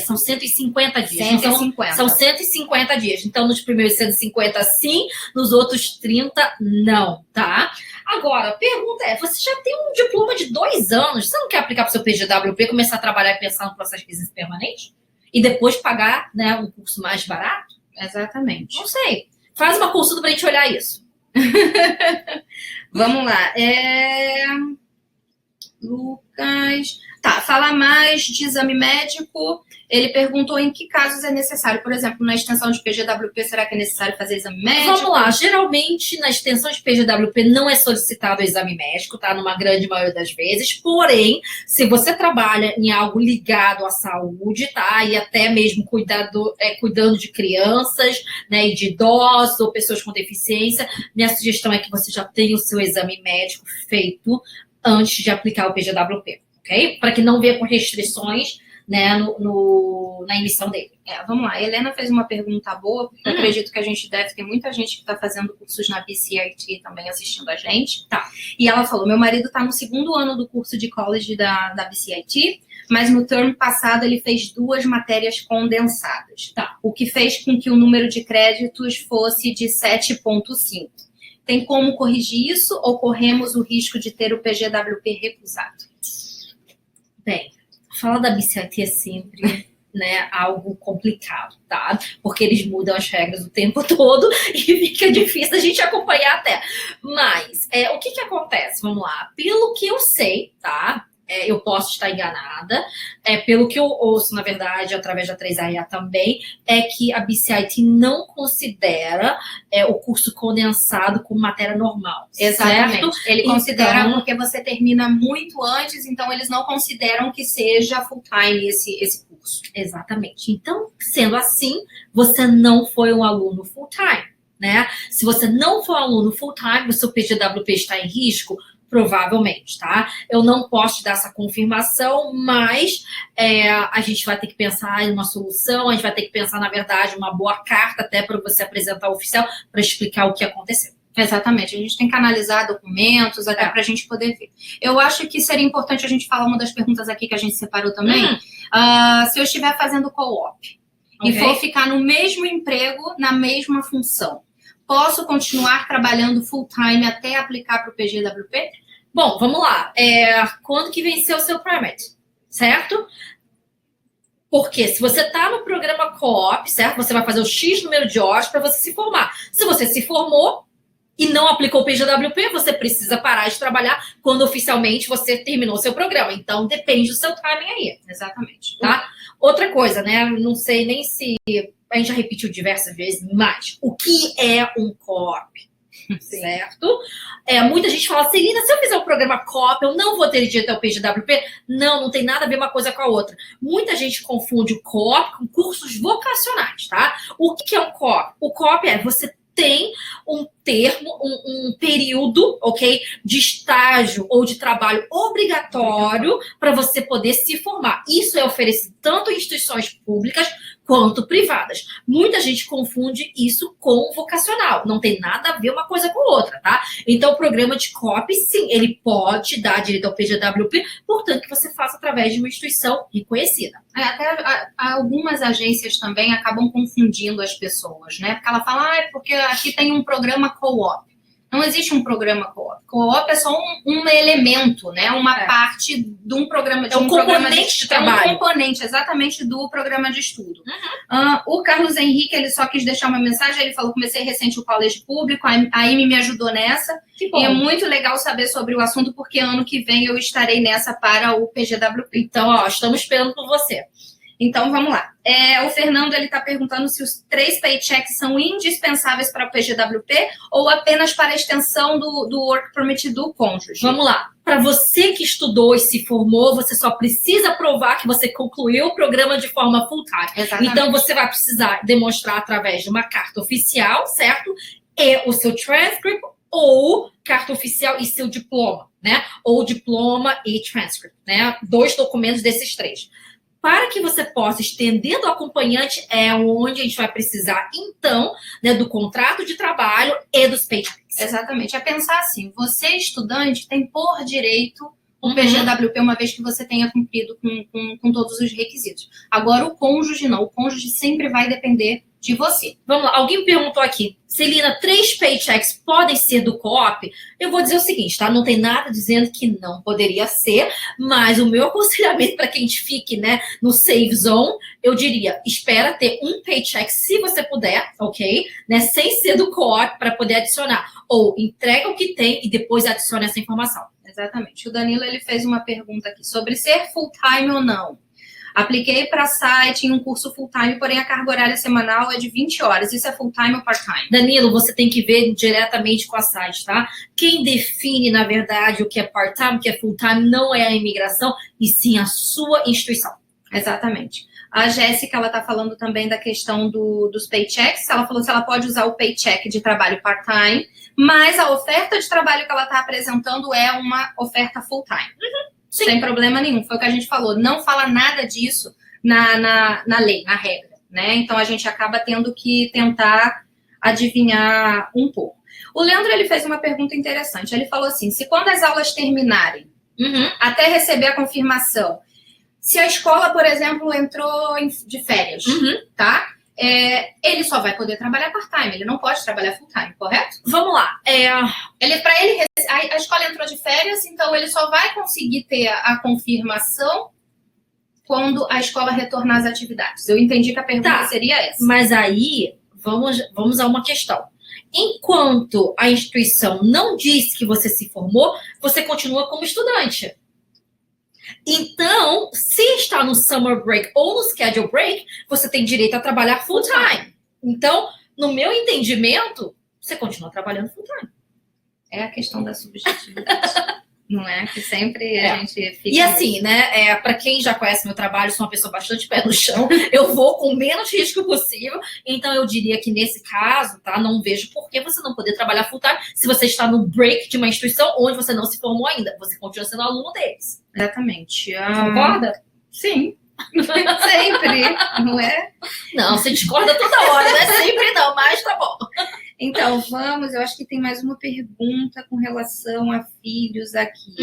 São 150 dias. 150. Então, são 150 dias. Então, nos primeiros 150, sim. Nos outros 30, não, tá? Agora, a pergunta é, você já tem um diploma de 2 anos, você não quer aplicar para o seu PGWP, começar a trabalhar e pensar no processo de residência permanente? E depois pagar, né, um curso mais barato? Exatamente. Não sei. Faz uma consulta para a gente olhar isso. Vamos lá. Lucas. Fala mais de exame médico. Ele perguntou em que casos é necessário. Por exemplo, na extensão de PGWP, será que é necessário fazer exame médico? Vamos lá. Geralmente, na extensão de PGWP, não é solicitado o exame médico, tá? Numa grande maioria das vezes. Porém, se você trabalha em algo ligado à saúde, tá? E até mesmo cuidando de crianças, né? E de idosos ou pessoas com deficiência, minha sugestão é que você já tenha o seu exame médico feito antes de aplicar o PGWP, ok? Para que não venha com restrições, né, na emissão dele. Vamos lá. A Helena fez uma pergunta boa, porque eu acredito que a gente deve ter muita gente que está fazendo cursos na BCIT também assistindo a gente. E ela falou, meu marido está no 2º ano do curso de college da BCIT, mas no termo passado ele fez 2 matérias condensadas, o que fez com que o número de créditos fosse de 7,5. Tem como corrigir isso ou corremos o risco de ter o PGWP recusado? Bem, falar da BCIT é sempre né, algo complicado, tá? Porque eles mudam as regras o tempo todo e fica difícil a gente acompanhar até. Mas, o que acontece? Vamos lá. Pelo que eu sei, tá? Eu posso estar enganada. Pelo que eu ouço, na verdade, através da 3RA também, é que a BCIT não considera o curso condensado como matéria normal. Exatamente. Certo? Ele considera porque você termina muito antes, então eles não consideram que seja full-time esse curso. Exatamente. Então, sendo assim, você não foi um aluno full-time, né? Se você não for um aluno full-time, o seu PGWP está em risco? Provavelmente, tá? Eu não posso te dar essa confirmação, mas a gente vai ter que pensar em uma solução, a gente vai ter que pensar, na verdade, uma boa carta até para você apresentar ao oficial para explicar o que aconteceu. Exatamente, a gente tem que analisar documentos até para a gente poder ver. Eu acho que seria importante a gente falar uma das perguntas aqui que a gente separou também. Se eu estiver fazendo co-op e for ficar no mesmo emprego, na mesma função, posso continuar trabalhando full-time até aplicar para o PGWP? Bom, vamos lá. Quando que venceu o seu permit, certo? Porque se você está no programa co-op, certo? Você vai fazer o X número de horas para você se formar. Se você se formou e não aplicou o PGWP, você precisa parar de trabalhar quando oficialmente você terminou o seu programa. Então, depende do seu timing aí. Exatamente. Tá? Outra coisa, né? Não sei nem se a gente já repetiu diversas vezes, mas o que é um co-op? Certo? Muita gente fala, Celina, se eu fizer um programa co-op, eu não vou ter direito ao PGWP? Não tem nada a ver uma coisa com a outra. Muita gente confunde o co-op com cursos vocacionais, tá? O que é um co-op? O co-op você tem um termo, um período, ok, de estágio ou de trabalho obrigatório para você poder se formar. Isso é oferecido tanto em instituições públicas quanto privadas. Muita gente confunde isso com vocacional. Não tem nada a ver uma coisa com outra, tá? Então, o programa de COP, sim, ele pode dar direito ao PGWP, portanto, que você faça através de uma instituição reconhecida. Até algumas agências também acabam confundindo as pessoas, né? Porque ela fala, porque aqui tem um programa co-op. Não existe um programa co-op. Co-op é só um elemento, né? Uma parte de um programa de componente de trabalho. É um componente, exatamente, do programa de estudo. O Carlos Henrique, ele só quis deixar uma mensagem, ele falou, comecei recente o colégio público, a Amy me ajudou nessa. E é muito legal saber sobre o assunto, porque ano que vem eu estarei nessa para o PGWP. Então, estamos esperando por você. Então, vamos lá. O Fernando, ele está perguntando se os 3 paychecks são indispensáveis para o PGWP ou apenas para a extensão do Work Permit do cônjuge. Vamos lá. Para você que estudou e se formou, você só precisa provar que você concluiu o programa de forma full-time. Exatamente. Então, você vai precisar demonstrar através de uma carta oficial, certo? E o seu transcript ou carta oficial e seu diploma, né? Ou diploma e transcript, né? 2 documentos desses 3. Para que você possa estender do acompanhante, é onde a gente vai precisar, então, né, do contrato de trabalho e dos paychecks. Exatamente. É pensar assim, você, estudante, tem por direito o PGWP, uma vez que você tenha cumprido com todos os requisitos. Agora, o cônjuge não. O cônjuge sempre vai depender de você. Vamos lá, alguém perguntou aqui, Celina, 3 paychecks podem ser do co-op? Eu vou dizer o seguinte, tá? Não tem nada dizendo que não poderia ser, mas o meu aconselhamento para quem fique, né, no safe zone, eu diria, espera ter um paycheck, se você puder, ok? Né, sem ser do co-op, para poder adicionar. Ou entrega o que tem e depois adiciona essa informação. Exatamente. O Danilo, ele fez uma pergunta aqui sobre ser full-time ou não. Apliquei para site em um curso full-time, porém a carga horária semanal é de 20 horas. Isso é full-time ou part-time? Danilo, você tem que ver diretamente com a site, tá? Quem define, na verdade, o que é part-time, o que é full-time, não é a imigração, e sim a sua instituição. Exatamente. A Jéssica, ela está falando também da questão dos paychecks. Ela falou se ela pode usar o paycheck de trabalho part-time, mas a oferta de trabalho que ela está apresentando é uma oferta full-time. Sem problema nenhum. Foi o que a gente falou. Não fala nada disso na lei, na regra, né? Então, a gente acaba tendo que tentar adivinhar um pouco. O Leandro, ele fez uma pergunta interessante. Ele falou assim, se quando as aulas terminarem, até receber a confirmação, se a escola, por exemplo, entrou de férias, tá? Ele só vai poder trabalhar part-time, ele não pode trabalhar full-time, correto? Vamos lá. A escola entrou de férias, então ele só vai conseguir ter a confirmação quando a escola retornar às atividades. Eu entendi que a pergunta seria essa. Mas aí, vamos a uma questão. Enquanto a instituição não diz que você se formou, você continua como estudante. Então, se está no summer break ou no schedule break, você tem direito a trabalhar full time. Então, no meu entendimento, você continua trabalhando full time. É a questão da subjetividade. Não é? Que sempre a gente fica... E assim, né, para quem já conhece meu trabalho, sou uma pessoa bastante pé no chão, eu vou com o menos risco possível, então eu diria que nesse caso, tá, não vejo por que você não poder trabalhar full time se você está no break de uma instituição onde você não se formou ainda, você continua sendo aluno deles. Exatamente. Concorda? Sim. Sempre, não é? Não, você discorda toda hora, não é sempre não, mas tá bom. Então, eu acho que tem mais uma pergunta com relação a filhos aqui.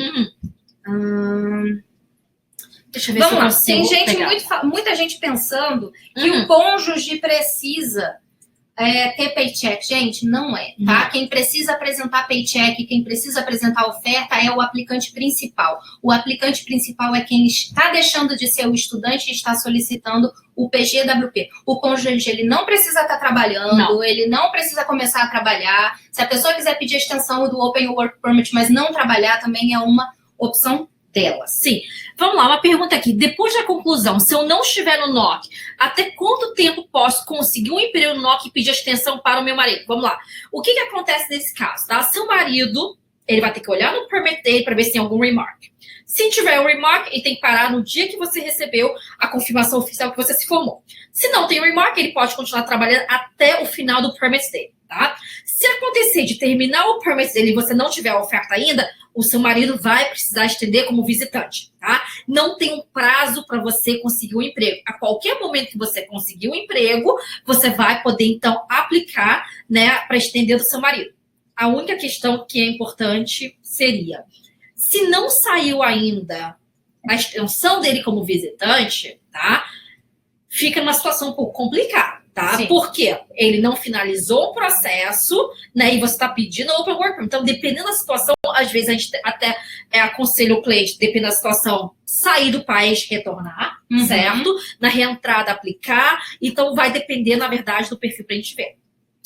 Deixa eu ver Vamos se lá, tem gente, muita gente pensando que o cônjuge precisa ter paycheck. Gente, não é, tá? Quem precisa apresentar paycheck, quem precisa apresentar oferta é o aplicante principal. O aplicante principal é quem está deixando de ser o estudante e está solicitando o PGWP. O cônjuge, ele não precisa estar trabalhando, ele não precisa começar a trabalhar. Se a pessoa quiser pedir a extensão do Open Work Permit, mas não trabalhar, também é uma opção dela. Sim. Vamos lá, uma pergunta aqui. Depois da conclusão, se eu não estiver no NOC, até quanto tempo posso conseguir um emprego no NOC e pedir a extensão para o meu marido? Vamos lá. O que acontece nesse caso, tá? Seu marido, ele vai ter que olhar no permit dele para ver se tem algum remark. Se tiver um remark, ele tem que parar no dia que você recebeu a confirmação oficial que você se formou. Se não tem remark, ele pode continuar trabalhando até o final do permit dele, tá? Se acontecer de terminar o permit dele e você não tiver a oferta ainda, o seu marido vai precisar estender como visitante, tá? Não tem um prazo para você conseguir um emprego. A qualquer momento que você conseguir um emprego, você vai poder, então, aplicar, né, para estender do seu marido. A única questão que é importante seria, se não saiu ainda a extensão dele como visitante, tá? Fica numa situação um pouco complicada, tá? Sim. Porque ele não finalizou o processo, né? E você está pedindo Open Work Permit. Então, dependendo da situação, às vezes a gente até aconselha o cliente, dependendo da situação, sair do país, retornar, certo? Na reentrada, aplicar. Então, vai depender, na verdade, do perfil para a gente ver.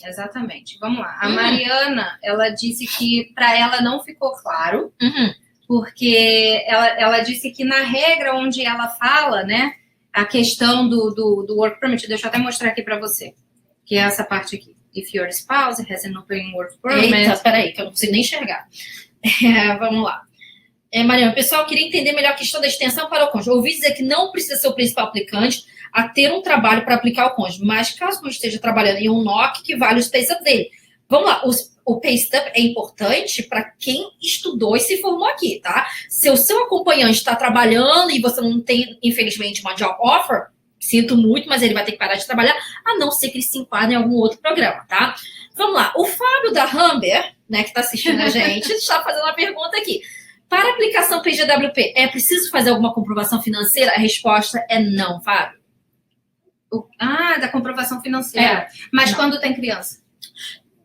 Exatamente. Vamos lá. A Mariana, ela disse que para ela não ficou claro, porque ela disse que na regra onde ela fala, né, a questão do Work Permit, deixa eu até mostrar aqui para você, que é essa parte aqui. If your spouse has an open Work Permit... Eita, peraí, que eu não consigo nem enxergar. Vamos lá. Mariana, pessoal, queria entender melhor a questão da extensão para o cônjuge. Ouvi dizer que não precisa ser o principal aplicante a ter um trabalho para aplicar ao cônjuge, mas caso não esteja trabalhando em um NOC, que vale o pay-stub dele. Vamos lá, o pay-stub é importante para quem estudou e se formou aqui, tá? Se o seu acompanhante está trabalhando e você não tem, infelizmente, uma job offer, sinto muito, mas ele vai ter que parar de trabalhar, a não ser que ele se enquadre em algum outro programa, tá? Vamos lá, o Fábio da Humber, né, que está assistindo a gente, está fazendo uma pergunta aqui. Para aplicação PGWP, é preciso fazer alguma comprovação financeira? A resposta é não, Fábio. Da comprovação financeira. Mas não. Quando tem criança?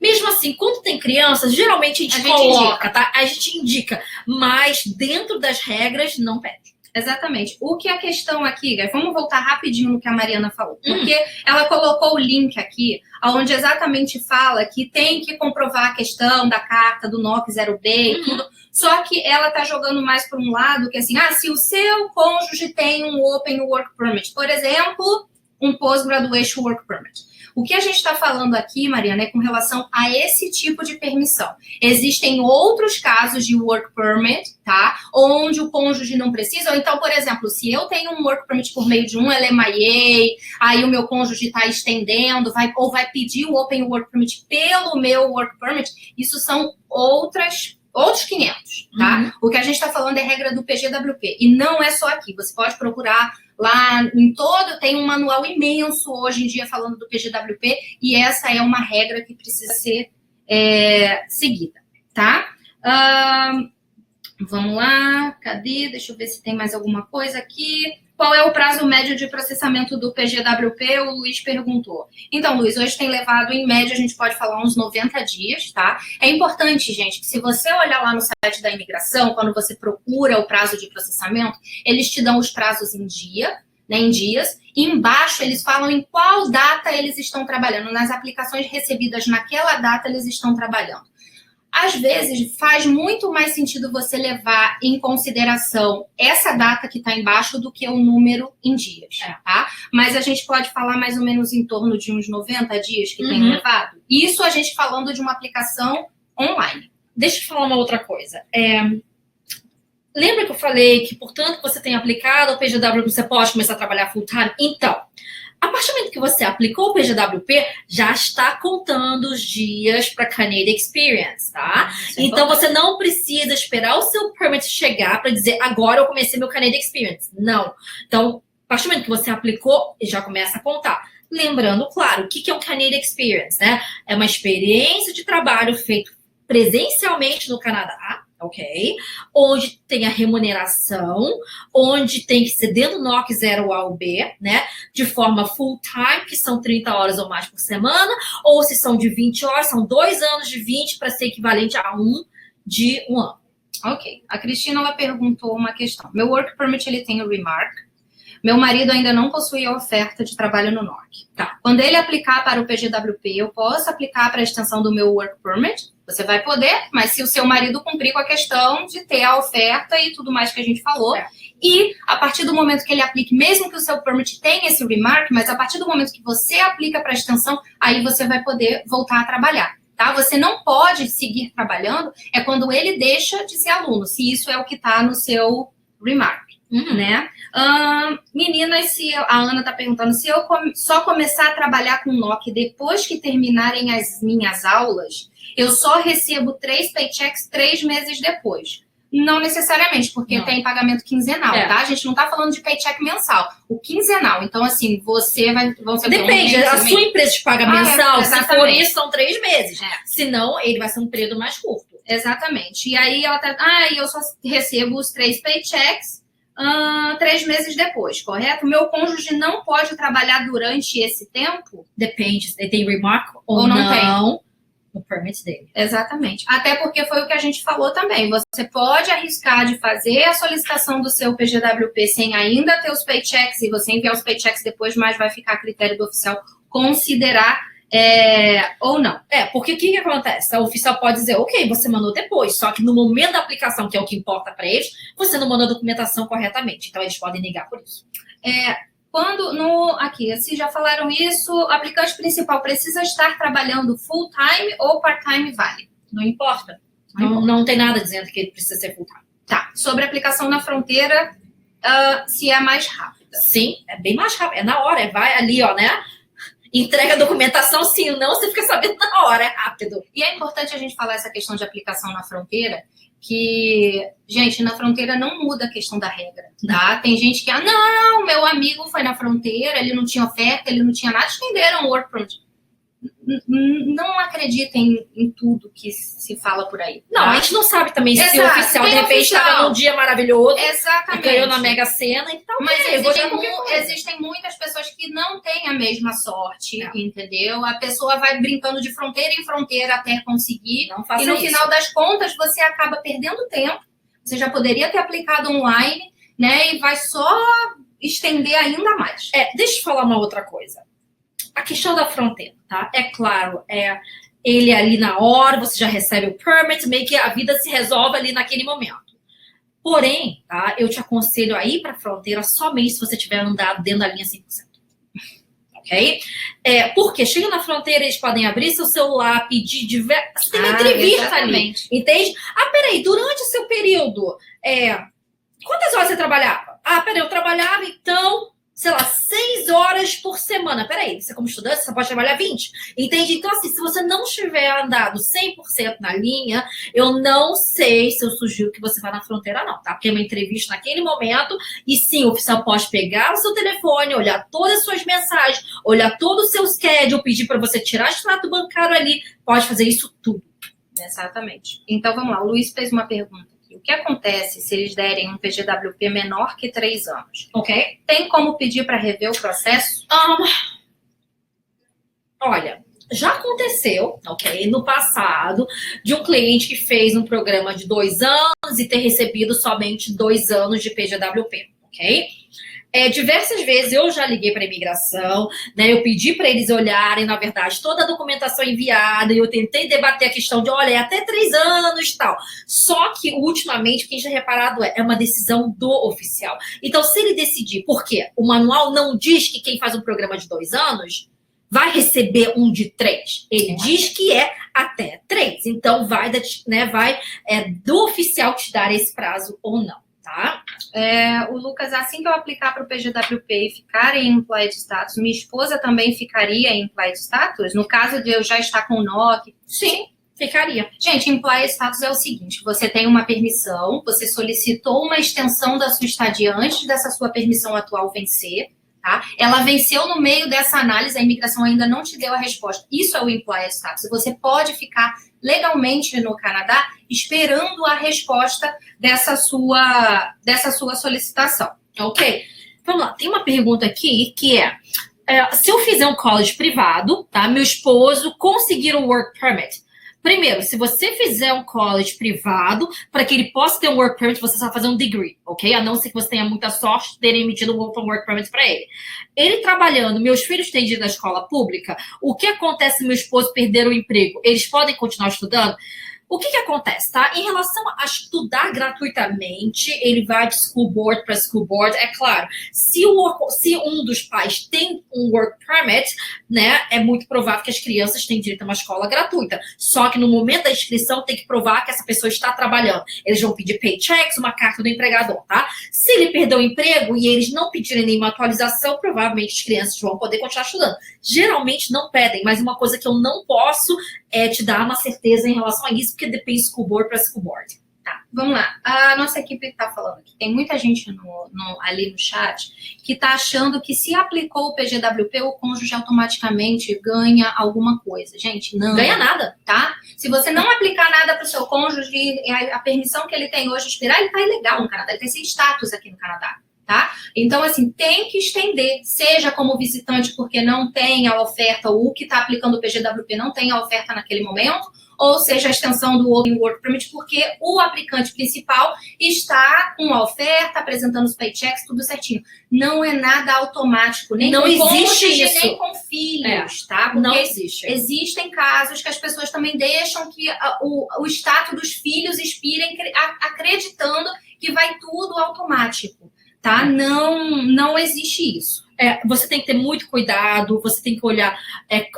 Mesmo assim, quando tem criança, geralmente a gente coloca, tá? A gente indica, mas dentro das regras não pede. Exatamente. O que a questão aqui, vamos voltar rapidinho no que a Mariana falou, porque ela colocou o link aqui, onde exatamente fala que tem que comprovar a questão da carta do NOC 0B e tudo, só que ela tá jogando mais para um lado, que assim, se o seu cônjuge tem um Open Work Permit, por exemplo, um Post-Graduation Work Permit. O que a gente está falando aqui, Mariana, é com relação a esse tipo de permissão. Existem outros casos de Work Permit, tá? Onde o cônjuge não precisa. Ou então, por exemplo, se eu tenho um Work Permit por meio de um LMIA, aí o meu cônjuge está estendendo, vai pedir o Open Work Permit pelo meu Work Permit, isso são outros 500, tá? O que a gente está falando é regra do PGWP. E não é só aqui. Você pode procurar lá em todo, tem um manual imenso hoje em dia falando do PGWP, e essa é uma regra que precisa ser seguida, tá? Vamos lá, cadê? Deixa eu ver se tem mais alguma coisa aqui. Qual é o prazo médio de processamento do PGWP? O Luiz perguntou. Então, Luiz, hoje tem levado, em média, a gente pode falar uns 90 dias, tá? É importante, gente, que se você olhar lá no site da imigração, quando você procura o prazo de processamento, eles te dão os prazos em dia, né, em dias, e embaixo eles falam em qual data eles estão trabalhando. Nas aplicações recebidas naquela data, eles estão trabalhando. Às vezes, faz muito mais sentido você levar em consideração essa data que está embaixo do que o número em dias, tá? Mas a gente pode falar mais ou menos em torno de uns 90 dias que tem levado. Isso a gente falando de uma aplicação online. Deixa eu te falar uma outra coisa. Lembra que eu falei que, portanto, você tem aplicado o PGWP, você pode começar a trabalhar full time? Então, a partir do momento que você aplicou o PGWP, já está contando os dias para Canadian Experience, tá? Então, você não precisa esperar o seu permit chegar para dizer, agora eu comecei meu Canadian Experience. Não. Então, a partir do momento que você aplicou, já começa a contar. Lembrando, claro, o que é um Canadian Experience, né? É uma experiência de trabalho feito presencialmente no Canadá, ok? Onde tem a remuneração, onde tem que ser dentro do NOC 0 A ou B, né? De forma full time, que são 30 horas ou mais por semana, ou se são de 20 horas, são 2 anos de 20 para ser equivalente a 1 de 1 ano. Ok. A Cristina, ela perguntou uma questão. Meu work permit, ele tem o remark. Meu marido ainda não possui a oferta de trabalho no NOC. Tá. Quando ele aplicar para o PGWP, eu posso aplicar para a extensão do meu work permit? Você vai poder, mas se o seu marido cumprir com a questão de ter a oferta e tudo mais que a gente falou. E a partir do momento que ele aplique, mesmo que o seu permit tenha esse remark, mas a partir do momento que você aplica para a extensão, aí você vai poder voltar a trabalhar. Tá? Você não pode seguir trabalhando, é quando ele deixa de ser aluno, se isso é o que está no seu remark. Né? Meninas, se a Ana está perguntando, se eu só começar a trabalhar com NOC depois que terminarem as minhas aulas, eu só recebo 3 paychecks 3 meses depois. Não necessariamente, porque tem pagamento quinzenal, tá? A gente não está falando de paycheck mensal, o quinzenal. Então, assim, você vai... Depende, a sua empresa te paga mensal, se for isso, são 3 meses. Senão, ele vai ser um período mais curto. Exatamente. E aí, ela tá... eu só recebo os 3 paychecks 3 meses depois, correto? Meu cônjuge não pode trabalhar durante esse tempo? Depende, se tem remark ou não tem. No permit dele. Exatamente. Até porque foi o que a gente falou também. Você pode arriscar de fazer a solicitação do seu PGWP sem ainda ter os paychecks e você enviar os paychecks depois, mas vai ficar a critério do oficial considerar ou não. Porque o que acontece? O oficial pode dizer, ok, você mandou depois, só que no momento da aplicação, que é o que importa para eles, você não mandou a documentação corretamente. Então, eles podem negar por isso. Aqui, se já falaram isso, o aplicante principal precisa estar trabalhando full time ou part-time vale? Não importa. Não tem nada dizendo que ele precisa ser full time. Tá. Sobre a aplicação na fronteira, se é mais rápida. Sim, é bem mais rápido. É na hora, vai ali, ó, né? Entrega a documentação, sim, não, você fica sabendo na hora, é rápido. E é importante a gente falar essa questão de aplicação na fronteira, que, gente, na fronteira não muda a questão da regra, tá? Tem gente que, não, meu amigo foi na fronteira, ele não tinha oferta, ele não tinha nada, estenderam o work permit. Não acreditem em tudo que se fala por aí. Não, a gente não sabe também se o oficial, de repente, estava num dia maravilhoso. Exatamente. Ganhou na Mega Sena e tal. Mas existem muitas pessoas que não têm a mesma sorte, entendeu? A pessoa vai brincando de fronteira em fronteira até conseguir. Não faça e no isso. final das contas, você acaba perdendo tempo. Você já poderia ter aplicado online, né? E vai só estender ainda mais. Deixa eu falar uma outra coisa. A questão da fronteira, tá? É claro, ele ali na hora, você já recebe o permit, meio que a vida se resolve ali naquele momento. Porém, tá? Eu te aconselho a ir para a fronteira somente se você tiver andado dentro da linha 100%. Ok? Porque chega na fronteira, eles podem abrir seu celular, pedir você tem uma entrevista ali, entende? Peraí, durante o seu período, quantas horas você trabalhava? Peraí, eu trabalhava, então... sei lá, 6 horas por semana. Peraí, você como estudante, você pode trabalhar 20. Entende? Então, assim, se você não tiver andado 100% na linha, eu não sei se eu sugiro que você vá na fronteira, não, tá? Porque é uma entrevista naquele momento, e sim, o oficial pode pegar o seu telefone, olhar todas as suas mensagens, olhar todo o seu schedule, pedir para você tirar o extrato bancário ali, pode fazer isso tudo. Exatamente. Então, vamos lá. O Luiz fez uma pergunta. O que acontece se eles derem um PGWP menor que 3 anos? Ok. Tem como pedir para rever o processo? Olha, já aconteceu, ok, no passado, de um cliente que fez um programa de 2 anos e ter recebido somente 2 anos de PGWP, ok? Diversas vezes eu já liguei para a imigração, né? Eu pedi para eles olharem, na verdade, toda a documentação enviada e eu tentei debater a questão de, olha, até 3 anos e tal. Só que, ultimamente, o que a gente tem reparado é uma decisão do oficial. Então, se ele decidir, por quê? O manual não diz que quem faz um programa de 2 anos vai receber um de 3. Ele diz que é até 3. Então, vai do oficial te dar esse prazo ou não, tá? O Lucas, assim que eu aplicar para o PGWP e ficar em Employed Status, minha esposa também ficaria em Employed Status? No caso de eu já estar com o NOC? Sim, ficaria. Gente, Employed Status é o seguinte, você tem uma permissão, você solicitou uma extensão da sua estadia antes dessa sua permissão atual vencer, tá? Ela venceu no meio dessa análise, a imigração ainda não te deu a resposta. Isso é o Employed Status. Você pode ficar legalmente no Canadá esperando a resposta dessa sua solicitação. Ok? Vamos lá, tem uma pergunta aqui que se eu fizer um college privado, tá? Meu esposo conseguir um work permit. Primeiro, se você fizer um college privado, para que ele possa ter um work permit, você só fazer um degree, ok? A não ser que você tenha muita sorte de terem emitido um open work permit para ele. Ele trabalhando, meus filhos têm ido na escola pública, o que acontece se meu esposo perder o emprego? Eles podem continuar estudando? O que acontece, tá? Em relação a estudar gratuitamente, ele vai de school board para school board, é claro. Se um dos pais tem um work permit, né, é muito provável que as crianças tenham direito a uma escola gratuita. Só que no momento da inscrição tem que provar que essa pessoa está trabalhando. Eles vão pedir paychecks, uma carta do empregador, tá? Se ele perder o emprego e eles não pedirem nenhuma atualização, provavelmente as crianças vão poder continuar estudando. Geralmente não pedem, mas uma coisa que eu não posso te dar uma certeza em relação a isso, porque depende de school board para school board. Tá, vamos lá. A nossa equipe está falando aqui. Tem muita gente ali no chat que está achando que se aplicou o PGWP, o cônjuge automaticamente ganha alguma coisa. Gente, não. Ganha nada, tá? Se você não aplicar nada para o seu cônjuge, a permissão que ele tem hoje expirar, ele está ilegal no Canadá. Ele tem esse status aqui no Canadá. Tá? Então, assim, tem que estender, seja como visitante porque não tem a oferta, ou o que está aplicando o PGWP não tem a oferta naquele momento, ou seja, a extensão do Open Work Permit, porque o aplicante principal está com a oferta, apresentando os paychecks, tudo certinho. Não é nada automático, nem não com existe cônjuge, isso. nem com filhos, tá? Porque não existe. Existem casos que as pessoas também deixam que o status dos filhos expirem acreditando que vai tudo automático. Tá? Não existe isso. Você tem que ter muito cuidado, você tem que olhar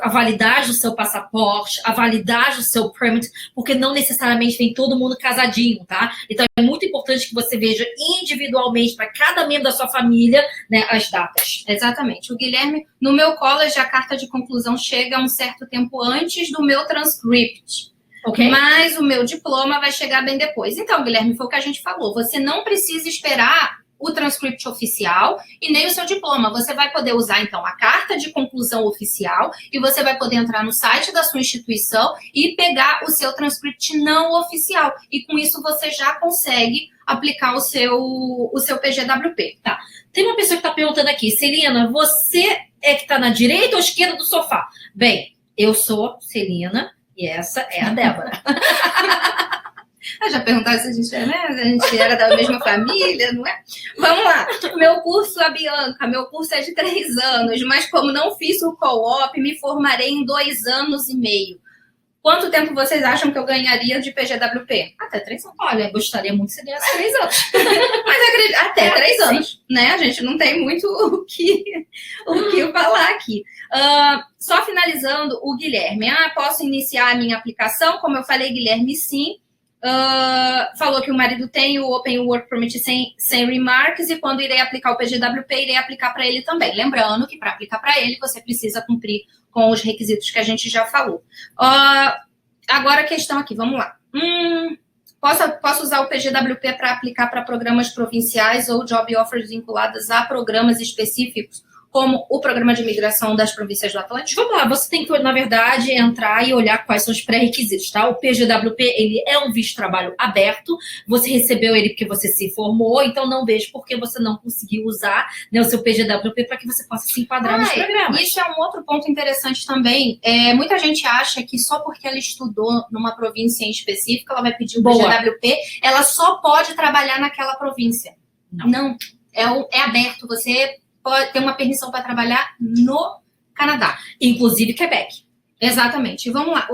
a validade do seu passaporte, a validade do seu permit, porque não necessariamente vem todo mundo casadinho, tá? Então é muito importante que você veja individualmente para cada membro da sua família, né, as datas. Exatamente. O Guilherme, no meu college, a carta de conclusão chega um certo tempo antes do meu transcript. Okay. Mas o meu diploma vai chegar bem depois. Então, Guilherme, foi o que a gente falou. Você não precisa esperar o transcript oficial e nem o seu diploma. Você vai poder usar, então, a carta de conclusão oficial e você vai poder entrar no site da sua instituição e pegar o seu transcript não oficial. E com isso você já consegue aplicar o seu PGWP. Tá. Tem uma pessoa que está perguntando aqui, Celina, você que está na direita ou esquerda do sofá? Bem, eu sou Celina e essa é a Débora. Já perguntaram se a gente era da mesma família, não é? Vamos lá. Meu curso, a Bianca, meu curso é de 3 anos, mas como não fiz o co-op, me formarei em 2 anos e meio. Quanto tempo vocês acham que eu ganharia de PGWP? Até 3 anos. Olha, eu gostaria muito se ganhasse 3 anos. Mas acredito, até 3 anos, né? A gente não tem muito o que falar aqui. Só finalizando, o Guilherme. Posso iniciar a minha aplicação? Como eu falei, Guilherme, sim. Falou que o marido tem o Open Work Permit sem remarks e quando irei aplicar o PGWP, irei aplicar para ele também. Lembrando que para aplicar para ele, você precisa cumprir com os requisitos que a gente já falou. Agora a questão aqui, vamos lá. Posso usar o PGWP para aplicar para programas provinciais ou job offers vinculadas a programas específicos, como o Programa de Imigração das Províncias do Atlântico? Vamos lá, você tem que, na verdade, entrar e olhar quais são os pré-requisitos, tá? O PGWP, ele é um visto de trabalho aberto, você recebeu ele porque você se formou, então não vejo por que você não conseguiu usar, né, o seu PGWP para que você possa se enquadrar nos programas. Isso é um outro ponto interessante também. Muita gente acha que só porque ela estudou numa província em específico, ela vai pedir o PGWP, ela só pode trabalhar naquela província. Não. É aberto, você pode ter uma permissão para trabalhar no Canadá. Inclusive Quebec. Exatamente. Vamos lá.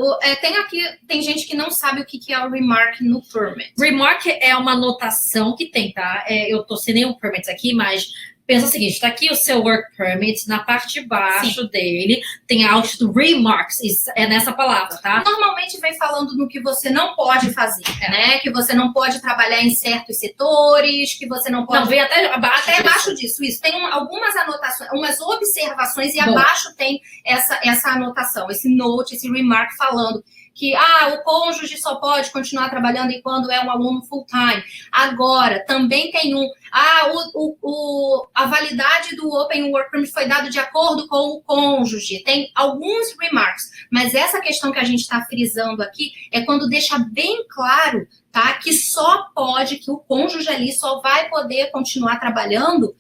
Tem gente que não sabe o que é o Remark no Permit. Remark é uma anotação que tem, tá? Eu tô sem nenhum permit aqui, mas pensa o seguinte, tá aqui o seu Work Permit, na parte de baixo dele tem a do Remarks, é nessa palavra, tá? Normalmente vem falando no que você não pode fazer, né? Que você não pode trabalhar em certos setores, que você não pode... Não, vem até abaixo disso. Isso. Tem algumas anotações, umas observações e abaixo tem essa anotação, esse note, esse remark falando que o cônjuge só pode continuar trabalhando enquanto é um aluno full-time. Agora, também tem a validade do Open Work Permit foi dado de acordo com o cônjuge. Tem alguns remarks, mas essa questão que a gente está frisando aqui é quando deixa bem claro, tá, que que o cônjuge ali só vai poder continuar trabalhando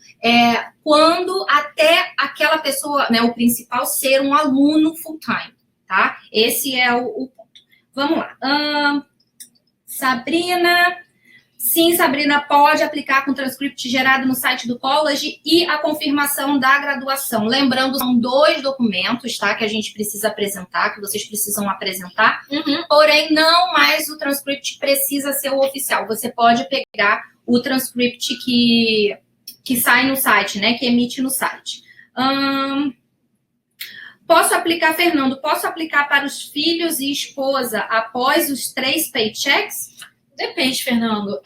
quando até aquela pessoa, né, o principal, ser um aluno full-time, tá? Esse é o ponto. Vamos lá. Sabrina. Sim, Sabrina, pode aplicar com o transcript gerado no site do college e a confirmação da graduação. Lembrando, são 2 documentos, tá? Que a gente precisa apresentar, que vocês precisam apresentar. Porém, não mais o transcript precisa ser o oficial. Você pode pegar o transcript que sai no site, né? Que emite no site. Posso aplicar, Fernando, para os filhos e esposa após os 3 paychecks? Depende, Fernando.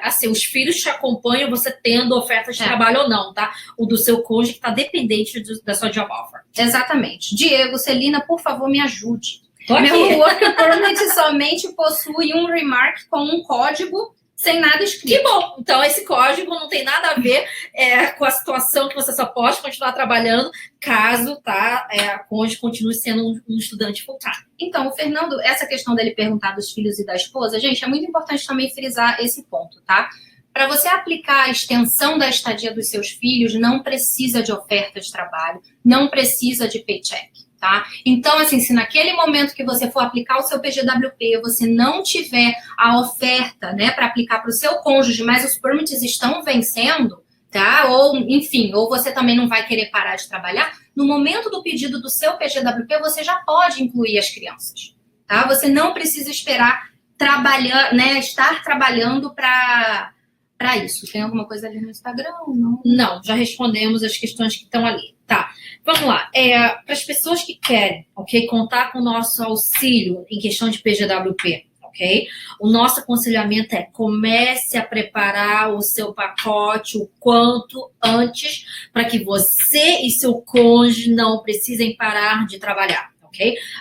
Assim, os filhos te acompanham você tendo oferta de trabalho ou não, tá? O do seu cônjuge que está dependente da sua job offer. Exatamente. Diego, Celina, por favor, me ajude. Tô Meu aqui. Work Permit somente possui um remark com um código sem nada escrito. Que bom! Então, esse código não tem nada a ver com a situação que você só pode continuar trabalhando caso a cônjuge continue sendo um estudante full-time. Então, o Fernando, essa questão dele perguntar dos filhos e da esposa, gente, é muito importante também frisar esse ponto, tá? Para você aplicar a extensão da estadia dos seus filhos, não precisa de oferta de trabalho, não precisa de paycheck. Tá? Então, assim, se naquele momento que você for aplicar o seu PGWP, você não tiver a oferta, né, para aplicar para o seu cônjuge, mas os permits estão vencendo, tá? Ou, enfim, ou você também não vai querer parar de trabalhar, no momento do pedido do seu PGWP, você já pode incluir as crianças, tá? Você não precisa esperar estar trabalhando para isso. Tem alguma coisa ali no Instagram? Não, já respondemos as questões que estão ali. Tá, vamos lá. Para as pessoas que querem, contar com o nosso auxílio em questão de PGWP, o nosso aconselhamento comece a preparar o seu pacote o quanto antes para que você e seu cônjuge não precisem parar de trabalhar.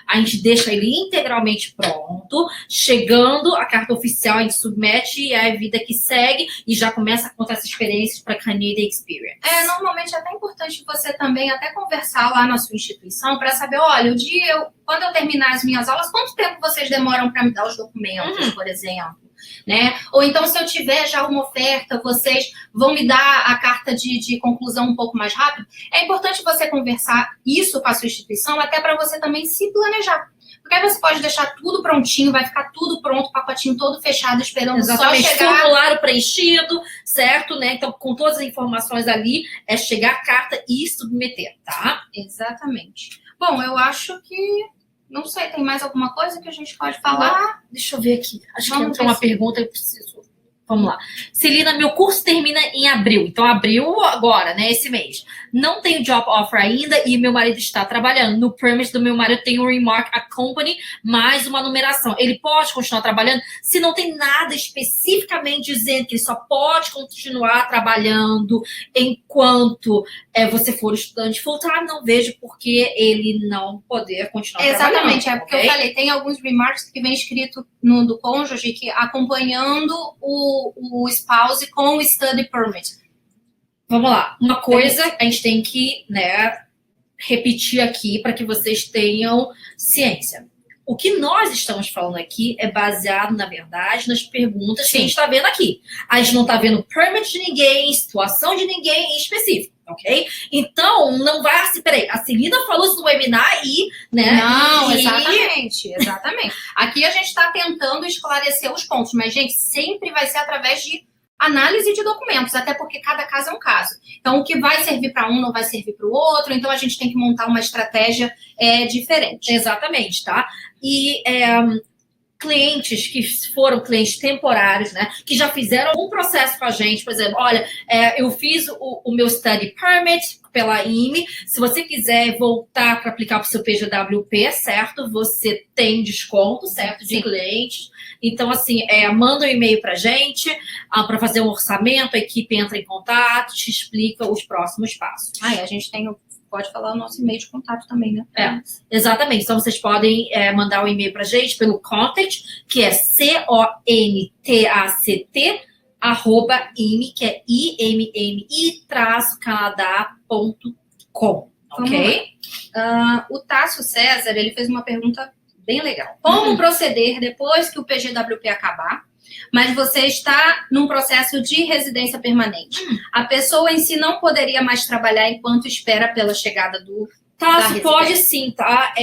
A gente deixa ele integralmente pronto, chegando a carta oficial, a gente submete e é a vida que segue e já começa a contar essa experiência para Canadian Experience. Normalmente é até importante você também até conversar lá na sua instituição para saber, olha, quando eu terminar as minhas aulas, quanto tempo vocês demoram para me dar os documentos, por exemplo? Né? Ou então, se eu tiver já uma oferta, vocês vão me dar a carta de conclusão um pouco mais rápido. É importante você conversar isso com a sua instituição, até para você também se planejar. Porque aí você pode deixar tudo prontinho, vai ficar tudo pronto, pacotinho todo fechado, esperando só chegar. Formulário preenchido, certo? Né? Então, com todas as informações ali, é chegar a carta e submeter, tá? Exatamente. Bom, eu acho que... Não sei, tem mais alguma coisa que a gente pode falar? Deixa eu ver aqui. Acho que entrou uma pergunta, eu preciso... Vamos lá. Celina, meu curso termina em abril. Então, abril agora, né? Esse mês. Não tenho job offer ainda e meu marido está trabalhando. No permit do meu marido tem um remark a company mais uma numeração. Ele pode continuar trabalhando se não tem nada especificamente dizendo que ele só pode continuar trabalhando enquanto você for estudante full-time. Não vejo por que ele não poder continuar trabalhando. Exatamente. É porque eu falei, tem alguns remarks que vem escrito do cônjuge que acompanhando o spouse com o study permit. Vamos lá. Uma coisa a gente tem que, né, repetir aqui para que vocês tenham ciência. O que nós estamos falando aqui é baseado, na verdade, nas perguntas que a gente está vendo aqui. A gente não está vendo permit de ninguém, situação de ninguém em específico, ok? Então, não vai assim, peraí, a Celina falou isso no webinar e, né? Não, exatamente. Aqui a gente está tentando esclarecer os pontos, mas, gente, sempre vai ser através de análise de documentos, até porque cada caso é um caso. Então, o que vai servir para um não vai servir para o outro, então a gente tem que montar uma estratégia diferente. Exatamente, tá? E clientes que foram clientes temporários, né, que já fizeram um processo com a gente, por exemplo, olha, eu fiz o meu study permit pela IME, se você quiser voltar para aplicar para o seu PGWP, certo? Você tem desconto, certo? De clientes. Então, assim, manda um e-mail para a gente, para fazer um orçamento, a equipe entra em contato, te explica os próximos passos. A gente pode falar o nosso e-mail de contato também, né? Exatamente. Então, vocês podem mandar um e-mail para a gente pelo contact, que é contact, @ime, que é immi-canadá.com, ok? O Tássio César, ele fez uma pergunta bem legal. Como proceder depois que o PGWP acabar, mas você está num processo de residência permanente? A pessoa em si não poderia mais trabalhar enquanto espera pela chegada do... Tá, pode sim, tá?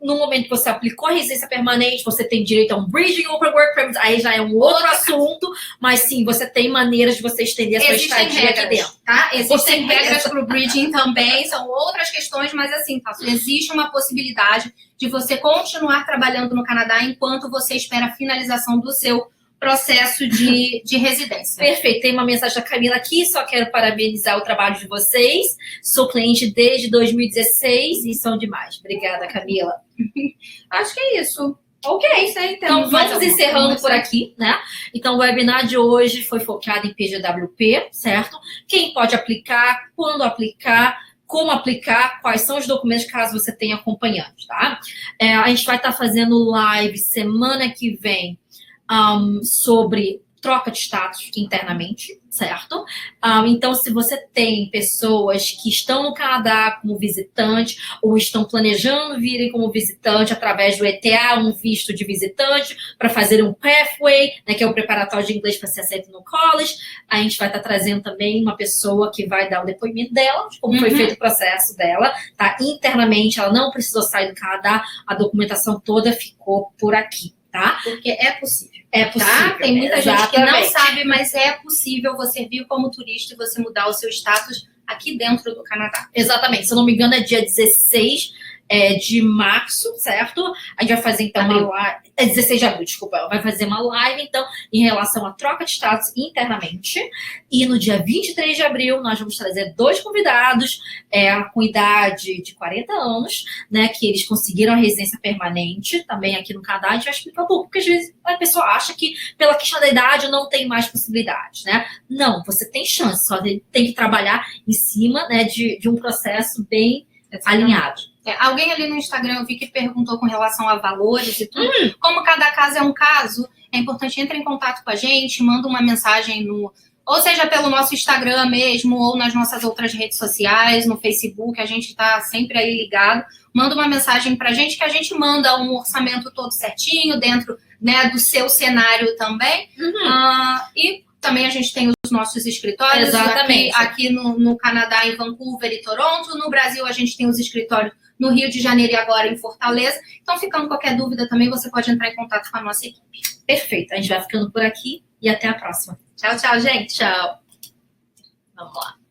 No momento que você aplicou a residência permanente, você tem direito a um Bridging Open Work Permit, aí já é um outro assunto, mas sim, você tem maneiras de você estender a sua estadia aqui dentro. Tá? Existem regras para o Bridging também, são outras questões, mas assim, tá? Existe uma possibilidade de você continuar trabalhando no Canadá enquanto você espera a finalização do seu processo de residência. Perfeito. Tem uma mensagem da Camila aqui, só quero parabenizar o trabalho de vocês. Sou cliente desde 2016 e são demais. Obrigada, Camila. Acho que é isso. Ok, então vamos encerrando por aqui, né? Então o webinar de hoje foi focado em PGWP, certo? Quem pode aplicar, quando aplicar, como aplicar, quais são os documentos caso você tenha acompanhantes, tá? A gente vai estar fazendo live semana que vem sobre troca de status internamente, certo? Então, se você tem pessoas que estão no Canadá como visitante ou estão planejando virem como visitante através do ETA, um visto de visitante, para fazer um pathway, né, que é o preparatório de inglês para ser aceito no college, a gente vai estar trazendo também uma pessoa que vai dar o depoimento dela, de como foi feito o processo dela, tá? Internamente, ela não precisou sair do Canadá, a documentação toda ficou por aqui. Tá? Porque é possível. É possível. Tá? Tem muita gente que não sabe, mas é possível você vir como turista e você mudar o seu status aqui dentro do Canadá. Exatamente. Se eu não me engano, é dia 16 de março, certo? A gente vai fazer, então, uma live... 16 de abril, desculpa. Vai fazer uma live, então, em relação à troca de status internamente. E no dia 23 de abril, nós vamos trazer 2 convidados com idade de 40 anos, né? Que eles conseguiram a residência permanente também aqui no Canadá. A gente vai explicar um pouco, porque às vezes a pessoa acha que pela questão da idade não tem mais possibilidades, né? Não, você tem chance, só tem que trabalhar em cima, né, de um processo bem alinhado. Alguém ali no Instagram eu vi que perguntou com relação a valores e tudo. Como cada caso é um caso, é importante entrar em contato com a gente, manda uma mensagem ou seja pelo nosso Instagram mesmo, ou nas nossas outras redes sociais, no Facebook, a gente está sempre aí ligado. Manda uma mensagem para a gente que a gente manda um orçamento todo certinho, dentro, né, do seu cenário também. E também a gente tem os nossos escritórios aqui no Canadá, em Vancouver e Toronto. No Brasil, a gente tem os escritórios no Rio de Janeiro e agora em Fortaleza. Então, ficando qualquer dúvida também, você pode entrar em contato com a nossa equipe. Perfeito. A gente vai ficando por aqui e até a próxima. Tchau, tchau, gente. Tchau. Vamos lá.